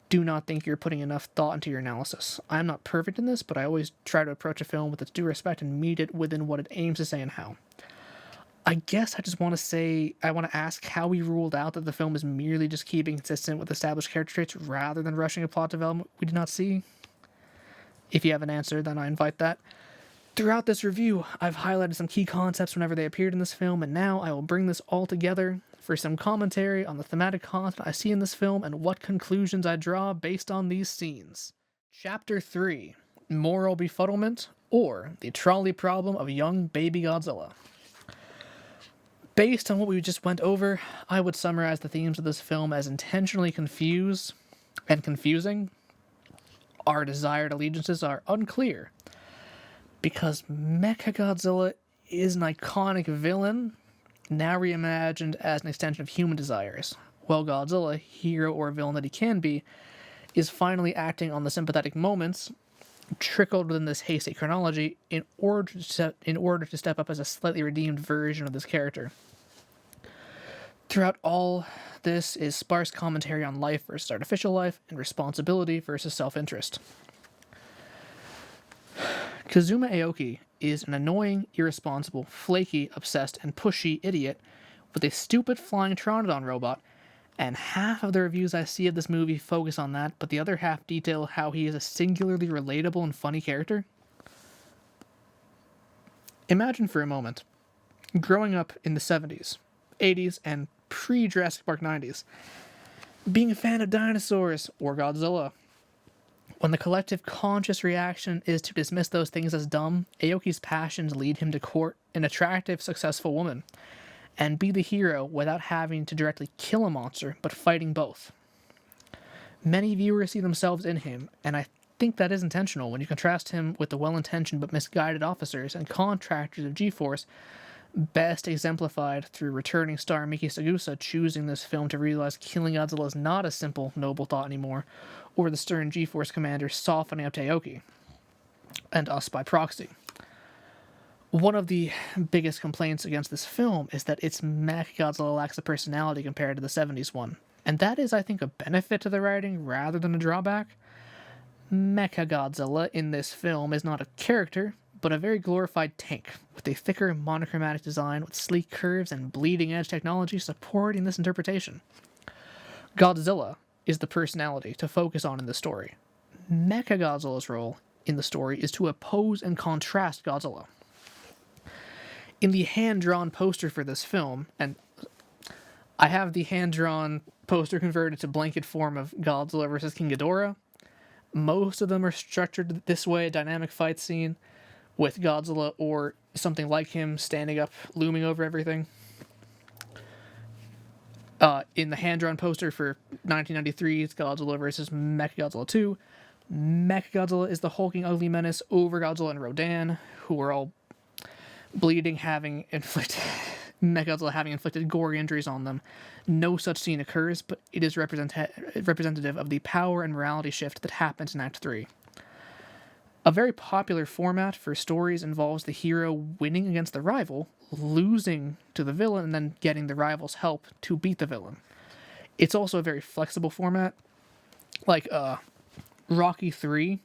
do not think you're putting enough thought into your analysis. I'm not perfect in this, but I always try to approach a film with its due respect and meet it within what it aims to say and how. I guess I just want to ask how we ruled out that the film is merely just keeping consistent with established character traits rather than rushing a plot development we did not see. If you have an answer, then I invite that. Throughout this review, I've highlighted some key concepts whenever they appeared in this film, and now I will bring this all together for some commentary on the thematic content I see in this film and what conclusions I draw based on these scenes. Chapter 3, Moral Befuddlement, or the Trolley Problem of Young Baby Godzilla. Based on what we just went over, I would summarize the themes of this film as intentionally confused and confusing. Our desired allegiances are unclear, because Mechagodzilla is an iconic villain, now reimagined as an extension of human desires, while Godzilla, hero or villain that he can be, is finally acting on the sympathetic moments trickled within this Heisei chronology in order to step up as a slightly redeemed version of this character. Throughout all this is sparse commentary on life versus artificial life and responsibility versus self-interest. Kazuma Aoki is an annoying, irresponsible, flaky, obsessed, and pushy idiot with a stupid flying Pteranodon robot, and half of the reviews I see of this movie focus on that, but the other half detail how he is a singularly relatable and funny character. Imagine for a moment, growing up in the 70s, 80s, and pre-Jurassic Park 90s, being a fan of dinosaurs or Godzilla. When the collective conscious reaction is to dismiss those things as dumb, Aoki's passions lead him to court an attractive, successful woman, and be the hero without having to directly kill a monster, but fighting both. Many viewers see themselves in him, and I think that is intentional when you contrast him with the well-intentioned but misguided officers and contractors of G-Force, best exemplified through returning star Miki Sagusa choosing this film to realize killing Godzilla is not a simple, noble thought anymore, or the stern G-Force commander softening up to Aoki, and us by proxy. One of the biggest complaints against this film is that its Mechagodzilla lacks a personality compared to the 70s one, and that is, I think, a benefit to the writing rather than a drawback. Mechagodzilla in this film is not a character, but a very glorified tank, with a thicker monochromatic design with sleek curves and bleeding-edge technology supporting this interpretation. Godzilla is the personality to focus on in the story. Mechagodzilla's role in the story is to oppose and contrast Godzilla. In the hand-drawn poster for this film, and I have the hand-drawn poster converted to blanket form of Godzilla vs. King Ghidorah. Most of them are structured this way, a dynamic fight scene, with Godzilla or something like him standing up, looming over everything. In the hand-drawn poster for 1993's Godzilla vs. Mechagodzilla 2, Mechagodzilla is the hulking ugly menace over Godzilla and Rodan, who are all bleeding, Mechagodzilla having inflicted gory injuries on them. No such scene occurs, but it is representative of the power and morality shift that happens in Act 3. A very popular format for stories involves the hero winning against the rival, losing to the villain, and then getting the rival's help to beat the villain. It's also a very flexible format. Like, Rocky 3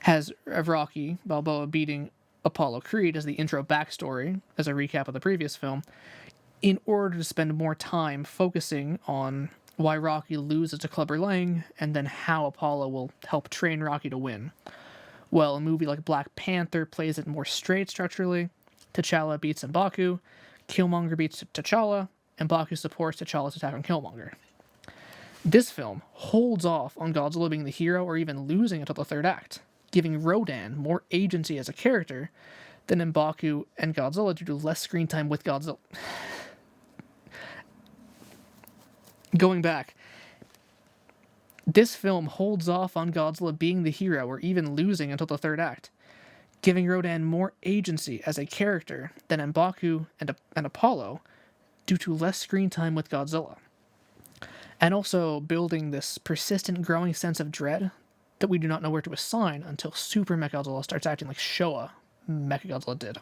has Rocky Balboa beating Apollo Creed as the intro backstory, as a recap of the previous film, in order to spend more time focusing on why Rocky loses to Clubber Lang, and then how Apollo will help train Rocky to win. Well, a movie like Black Panther plays it more straight structurally. T'Challa beats M'Baku, Killmonger beats T'Challa, and M'Baku supports T'Challa's attack on Killmonger. This film holds off on Godzilla being the hero or even losing until the third act, giving Rodan more agency as a character than M'Baku and Godzilla due to less screen time with Godzilla. Going back, this film holds off on Godzilla being the hero or even losing until the third act, giving Rodan more agency as a character than M'Baku and Apollo due to less screen time with Godzilla. And also building this persistent growing sense of dread that we do not know where to assign until Super Mechagodzilla starts acting like Showa Mechagodzilla did.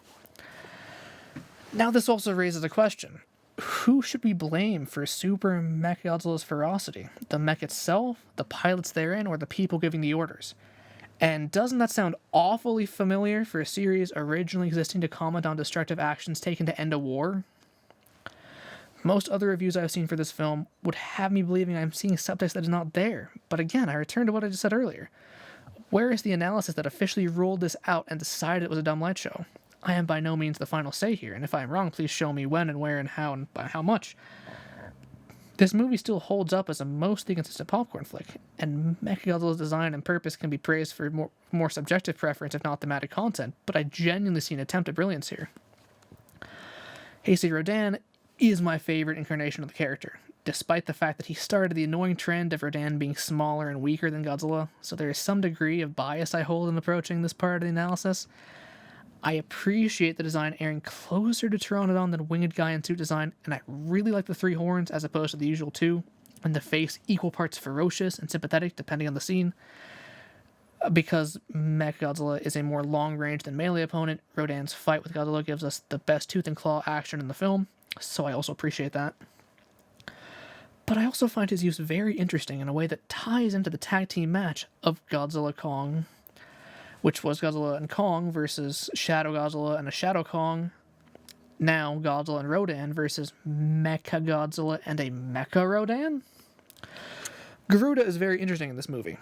Now this also raises a question. Who should we blame for Super Mechagodzilla's ferocity? The mech itself, the pilots therein, or the people giving the orders? And doesn't that sound awfully familiar for a series originally existing to comment on destructive actions taken to end a war? Most other reviews I've seen for this film would have me believing I'm seeing subtext that is not there. But again, I return to what I just said earlier. Where is the analysis that officially ruled this out and decided it was a dumb light show? I am by no means the final say here, and if I am wrong, please show me when and where and how and by how much. This movie still holds up as a mostly consistent popcorn flick, and Mechagodzilla's design and purpose can be praised for more subjective preference if not thematic content, but I genuinely see an attempt at brilliance here. Heisei Rodan is my favorite incarnation of the character, despite the fact that he started the annoying trend of Rodan being smaller and weaker than Godzilla, so there is some degree of bias I hold in approaching this part of the analysis. I appreciate the design airing closer to Pteranodon than Winged Guy in suit design, and I really like the three horns as opposed to the usual two, and the face equal parts ferocious and sympathetic depending on the scene. Because Mechagodzilla is a more long-range than melee opponent, Rodan's fight with Godzilla gives us the best tooth and claw action in the film, so I also appreciate that. But I also find his use very interesting in a way that ties into the tag team match of Godzilla Kong, which was Godzilla and Kong versus Shadow Godzilla and a Shadow Kong. Now Godzilla and Rodan versus Mechagodzilla and a Mecha Rodan? Garuda is very interesting in this movie,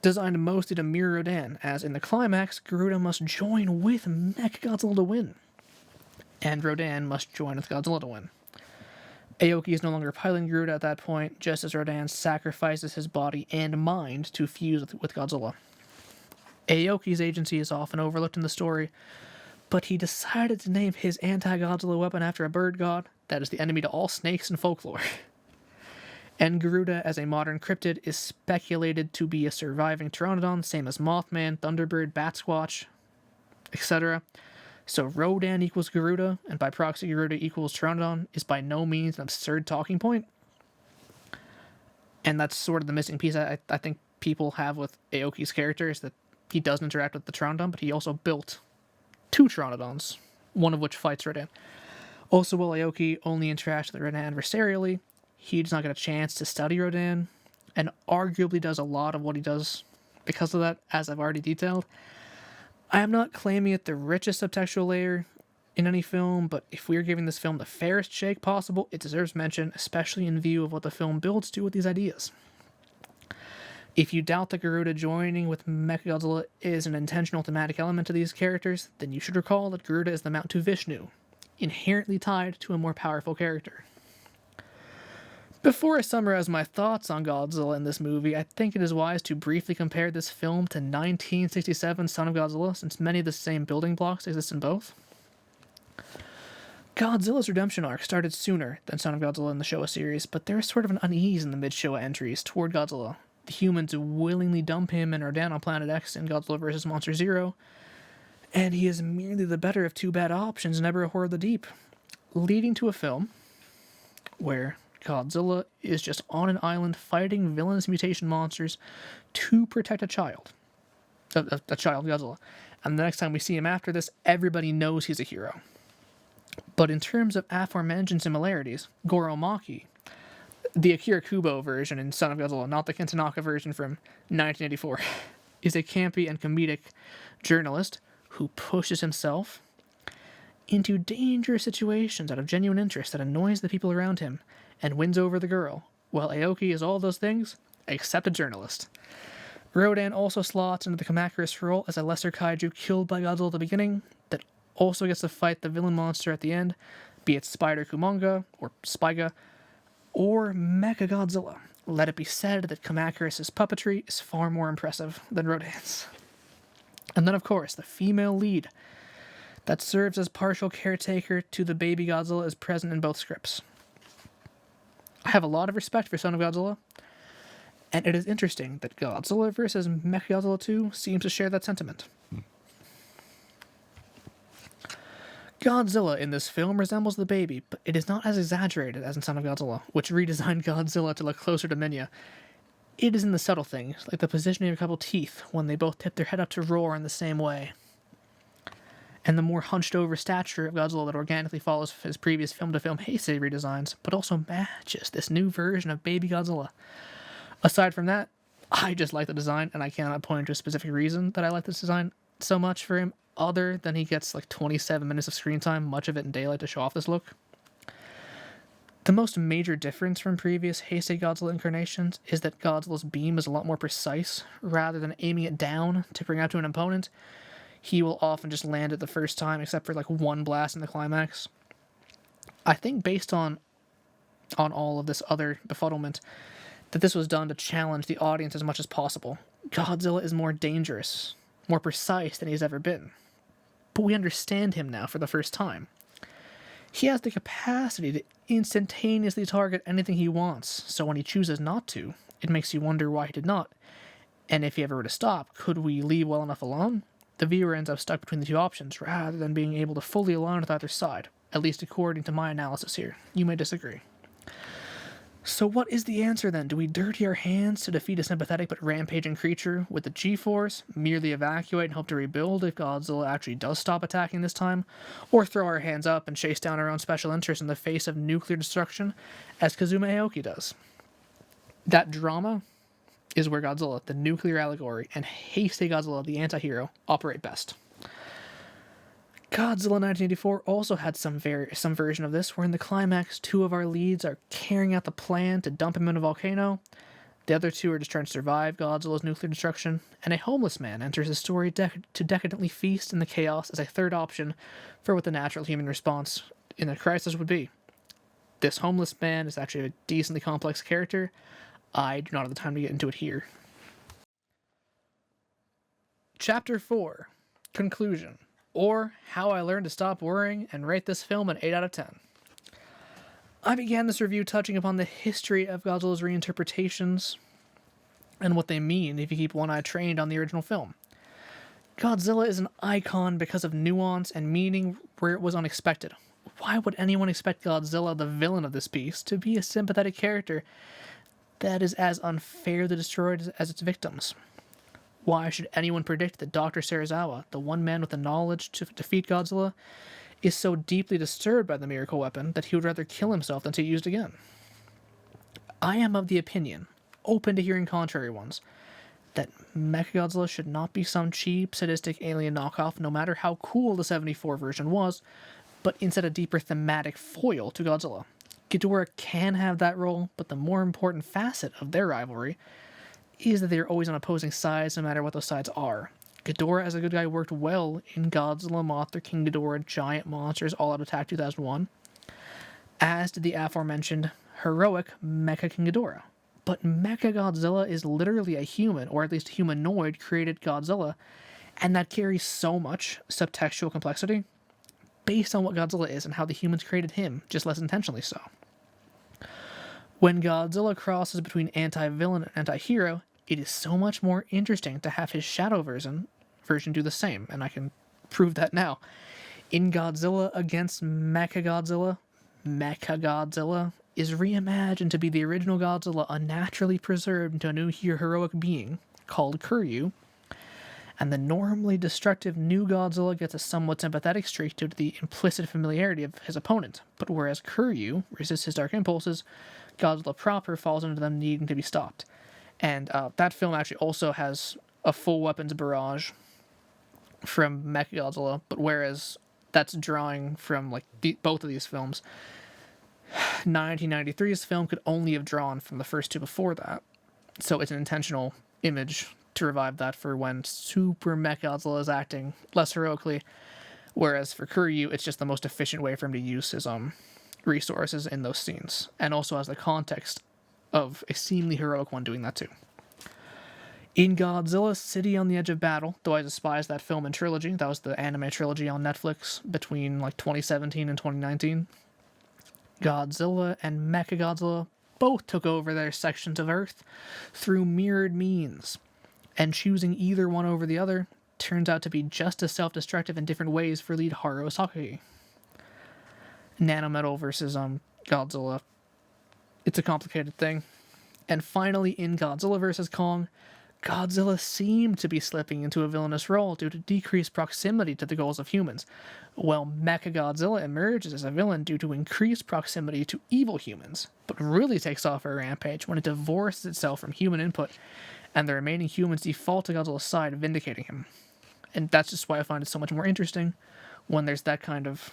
designed mostly to mirror Rodan, as in the climax, Garuda must join with Mechagodzilla to win, and Rodan must join with Godzilla to win. Aoki is no longer piloting Garuda at that point, just as Rodan sacrifices his body and mind to fuse with Godzilla. Aoki's agency is often overlooked in the story, but he decided to name his anti-Godzilla weapon after a bird god that is the enemy to all snakes in folklore. And Garuda, as a modern cryptid, is speculated to be a surviving Pteranodon, same as Mothman, Thunderbird, Batsquatch, etc. So Rodan equals Garuda, and by proxy Garuda equals Pteranodon, is by no means an absurd talking point. And that's sort of the missing piece I think people have with Aoki's character, is that he doesn't interact with the Pteranodon, but he also built two Pteranodons, one of which fights Rodan. Also, while Aoki only interacts with Rodan adversarially, he does not get a chance to study Rodan, and arguably does a lot of what he does because of that, as I've already detailed. I am not claiming it the richest subtextual layer in any film, but if we are giving this film the fairest shake possible, it deserves mention, especially in view of what the film builds to with these ideas. If you doubt that Garuda joining with Mechagodzilla is an intentional thematic element to these characters, then you should recall that Garuda is the mount to Vishnu, inherently tied to a more powerful character. Before I summarize my thoughts on Godzilla in this movie, I think it is wise to briefly compare this film to 1967's Son of Godzilla, since many of the same building blocks exist in both. Godzilla's redemption arc started sooner than Son of Godzilla in the Showa series, but there is sort of an unease in the mid-Showa entries toward Godzilla. The humans willingly dump him and Rodan on Planet X in Godzilla vs. Monster Zero, and he is merely the better of two bad options in Ever a Horror of the Deep, leading to a film where Godzilla is just on an island fighting villainous mutation monsters to protect a child. A child Godzilla. And the next time we see him after this, everybody knows he's a hero. But in terms of aforementioned similarities, Goro Maki, the Akira Kubo version in Son of Godzilla, not the Kentanaka version from 1984, is a campy and comedic journalist who pushes himself into dangerous situations out of genuine interest that annoys the people around him and wins over the girl, while Aoki is all those things except a journalist. Rodan also slots into the Kamacuras role as a lesser kaiju killed by Godzilla at the beginning that also gets to fight the villain monster at the end, be it Spider Kumonga or Spaiga or Mechagodzilla. Let it be said that Kamacuras' puppetry is far more impressive than Rodan's. And then, of course, the female lead that serves as partial caretaker to the baby Godzilla is present in both scripts. I have a lot of respect for Son of Godzilla, and it is interesting that Godzilla vs. Mechagodzilla 2 seems to share that sentiment. Godzilla in this film resembles the baby, but it is not as exaggerated as in Son of Godzilla, which redesigned Godzilla to look closer to Minya. It is in the subtle things, like the positioning of a couple teeth when they both tip their head up to roar in the same way, and the more hunched-over stature of Godzilla that organically follows his previous film-to-film Heisei redesigns, but also matches this new version of Baby Godzilla. Aside from that, I just like the design, and I cannot point to a specific reason that I like this design so much for him, other than he gets like 27 minutes of screen time, much of it in daylight, to show off this look. The most major difference from previous Heisei Godzilla incarnations is that Godzilla's beam is a lot more precise. Rather than aiming it down to bring out to an opponent, he will often just land it the first time, except for like one blast in the climax. I think based on all of this other befuddlement, that this was done to challenge the audience as much as possible. Godzilla is more dangerous, more precise than he's ever been. But we understand him now for the first time. He has the capacity to instantaneously target anything he wants, so when he chooses not to, it makes you wonder why he did not. And if he ever were to stop, could we leave well enough alone? The viewer ends up stuck between the two options, rather than being able to fully align with either side, at least according to my analysis here. You may disagree. So what is the answer then? Do we dirty our hands to defeat a sympathetic but rampaging creature with the G-Force, merely evacuate and hope to rebuild if Godzilla actually does stop attacking this time? Or throw our hands up and chase down our own special interests in the face of nuclear destruction, as Kazuma Aoki does? That drama is where Godzilla, the nuclear allegory, and Heisei Godzilla, the anti-hero, operate best. Godzilla 1984 also had some version of this, where in the climax, two of our leads are carrying out the plan to dump him in a volcano. The other two are just trying to survive Godzilla's nuclear destruction, and a homeless man enters the story to decadently feast in the chaos as a third option for what the natural human response in a crisis would be. This homeless man is actually a decently complex character. I do not have the time to get into it here. Chapter 4, Conclusion, or How I Learned to Stop Worrying and Rate This Film an 8 out of 10. I began this review touching upon the history of Godzilla's reinterpretations and what they mean if you keep one eye trained on the original film. Godzilla is an icon because of nuance and meaning where it was unexpected. Why would anyone expect Godzilla, the villain of this piece, to be a sympathetic character that is as unfairly destroyed as its victims? Why should anyone predict that Dr. Serizawa, the one man with the knowledge to defeat Godzilla, is so deeply disturbed by the miracle weapon that he would rather kill himself than see it used again? I am of the opinion, open to hearing contrary ones, that Mechagodzilla should not be some cheap, sadistic alien knockoff, no matter how cool the 74 version was, but instead a deeper thematic foil to Godzilla. Ghidorah can have that role, but the more important facet of their rivalry is that they are always on opposing sides, no matter what those sides are. Ghidorah as a good guy worked well in Godzilla, Mothra, King Ghidorah, Giant Monsters, All Out Attack 2001, as did the aforementioned heroic Mecha King Ghidorah. But Mechagodzilla is literally a human, or at least humanoid, created Godzilla, and that carries so much subtextual complexity. based on what Godzilla is and how the humans created him, just less intentionally so. When Godzilla crosses between anti-villain and anti-hero, it is so much more interesting to have his shadow version do the same, and I can prove that now. In Godzilla against Mechagodzilla is reimagined to be the original Godzilla unnaturally preserved into a new heroic being called Kuryu, and the normally destructive new Godzilla gets a somewhat sympathetic streak due to the implicit familiarity of his opponent, but whereas Kuryu resists his dark impulses, Godzilla proper falls into them needing to be stopped. And that film actually also has a full weapons barrage from Mechagodzilla, but whereas that's drawing from like both of these films, 1993's film could only have drawn from the first two before that, so it's an intentional image to revive that for when Super Mechagodzilla is acting less heroically, whereas for Kuryu, it's just the most efficient way for him to use his resources in those scenes, and also has the context of a seemingly heroic one doing that too. In Godzilla City on the Edge of Battle, though I despise that film and trilogy, that was the anime trilogy on Netflix between like 2017 and 2019, Godzilla and Mechagodzilla both took over their sections of Earth through mirrored means, and choosing either one over the other turns out to be just as self-destructive in different ways for lead Haruo Sakaki. Nanometal versus Godzilla, it's a complicated thing. And finally, in Godzilla vs. Kong, Godzilla seemed to be slipping into a villainous role due to decreased proximity to the goals of humans, while Mechagodzilla emerges as a villain due to increased proximity to evil humans, but really takes off for a rampage when it divorces itself from human input, and the remaining humans default to Godzilla's side, vindicating him. And that's just why I find it so much more interesting when there's that kind of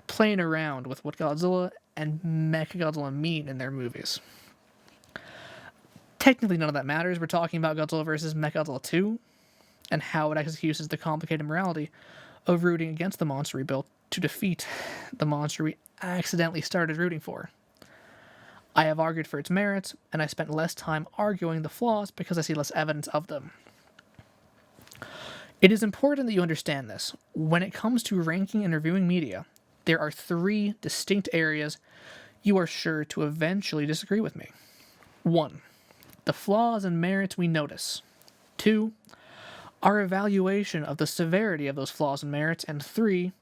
playing around with what Godzilla and Mechagodzilla mean in their movies. Technically, none of that matters. We're talking about Godzilla vs. Mechagodzilla 2, and how it executes the complicated morality of rooting against the monster we built to defeat the monster we accidentally started rooting for. I have argued for its merits, and I spent less time arguing the flaws because I see less evidence of them. It is important that you understand this. When it comes to ranking and reviewing media, there are three distinct areas you are sure to eventually disagree with me. 1. The flaws and merits we notice. 2. Our evaluation of the severity of those flaws and merits. And 3.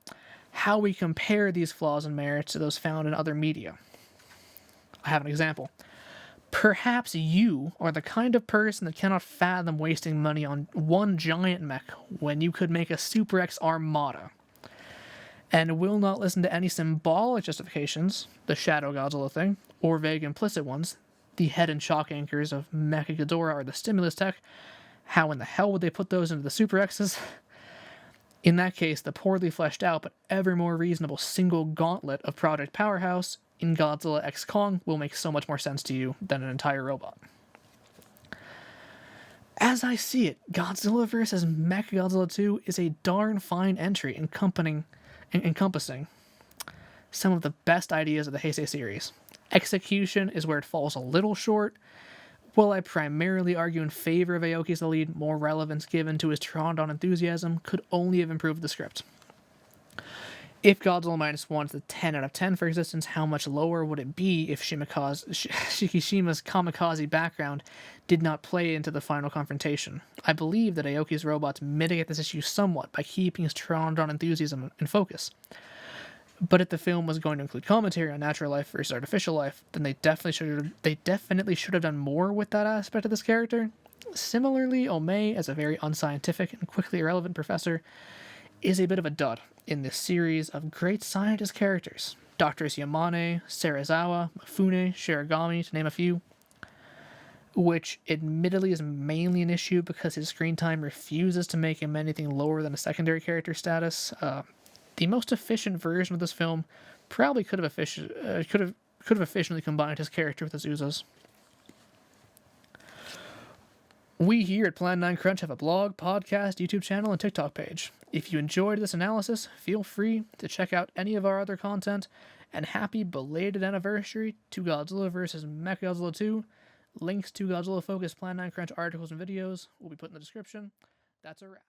How we compare these flaws and merits to those found in other media. I have an example. Perhaps you are the kind of person that cannot fathom wasting money on one giant mech when you could make a Super X Armada, and will not listen to any symbolic justifications, the Shadow Godzilla thing, or vague implicit ones, the head and shock anchors of Mechagodzilla or the stimulus tech. How in the hell would they put those into the Super X's? In that case, the poorly fleshed out but ever more reasonable single gauntlet of Project Powerhouse in Godzilla x Kong will make so much more sense to you than an entire robot. As I see it, Godzilla vs. Mechagodzilla 2 is a darn fine entry encompassing some of the best ideas of the Heisei series. Execution is where it falls a little short. While I primarily argue in favor of Aoki as the lead, more relevance given to his Rodan enthusiasm could only have improved the script. If Godzilla Minus 1 is a 10 out of 10 for existence, how much lower would it be if Shikishima's kamikaze background did not play into the final confrontation? I believe that Aoki's robots mitigate this issue somewhat by keeping his Rodan enthusiasm in focus. But if the film was going to include commentary on natural life versus artificial life, then they definitely should have done more with that aspect of this character. Similarly, Omei, as a very unscientific and quickly irrelevant professor, is a bit of a dud in this series of great scientist characters. Doctors Yamane, Serizawa, Mifune, Shiragami, to name a few, which admittedly is mainly an issue because his screen time refuses to make him anything lower than a secondary character status. The most efficient version of this film probably could have efficiently combined his character with Azusa's. We here at Plan9Crunch have a blog, podcast, YouTube channel, and TikTok page. If you enjoyed this analysis, feel free to check out any of our other content, and happy belated anniversary to Godzilla vs. Mechagodzilla 2. Links to Godzilla-focused Plan9Crunch articles and videos will be put in the description. That's a wrap.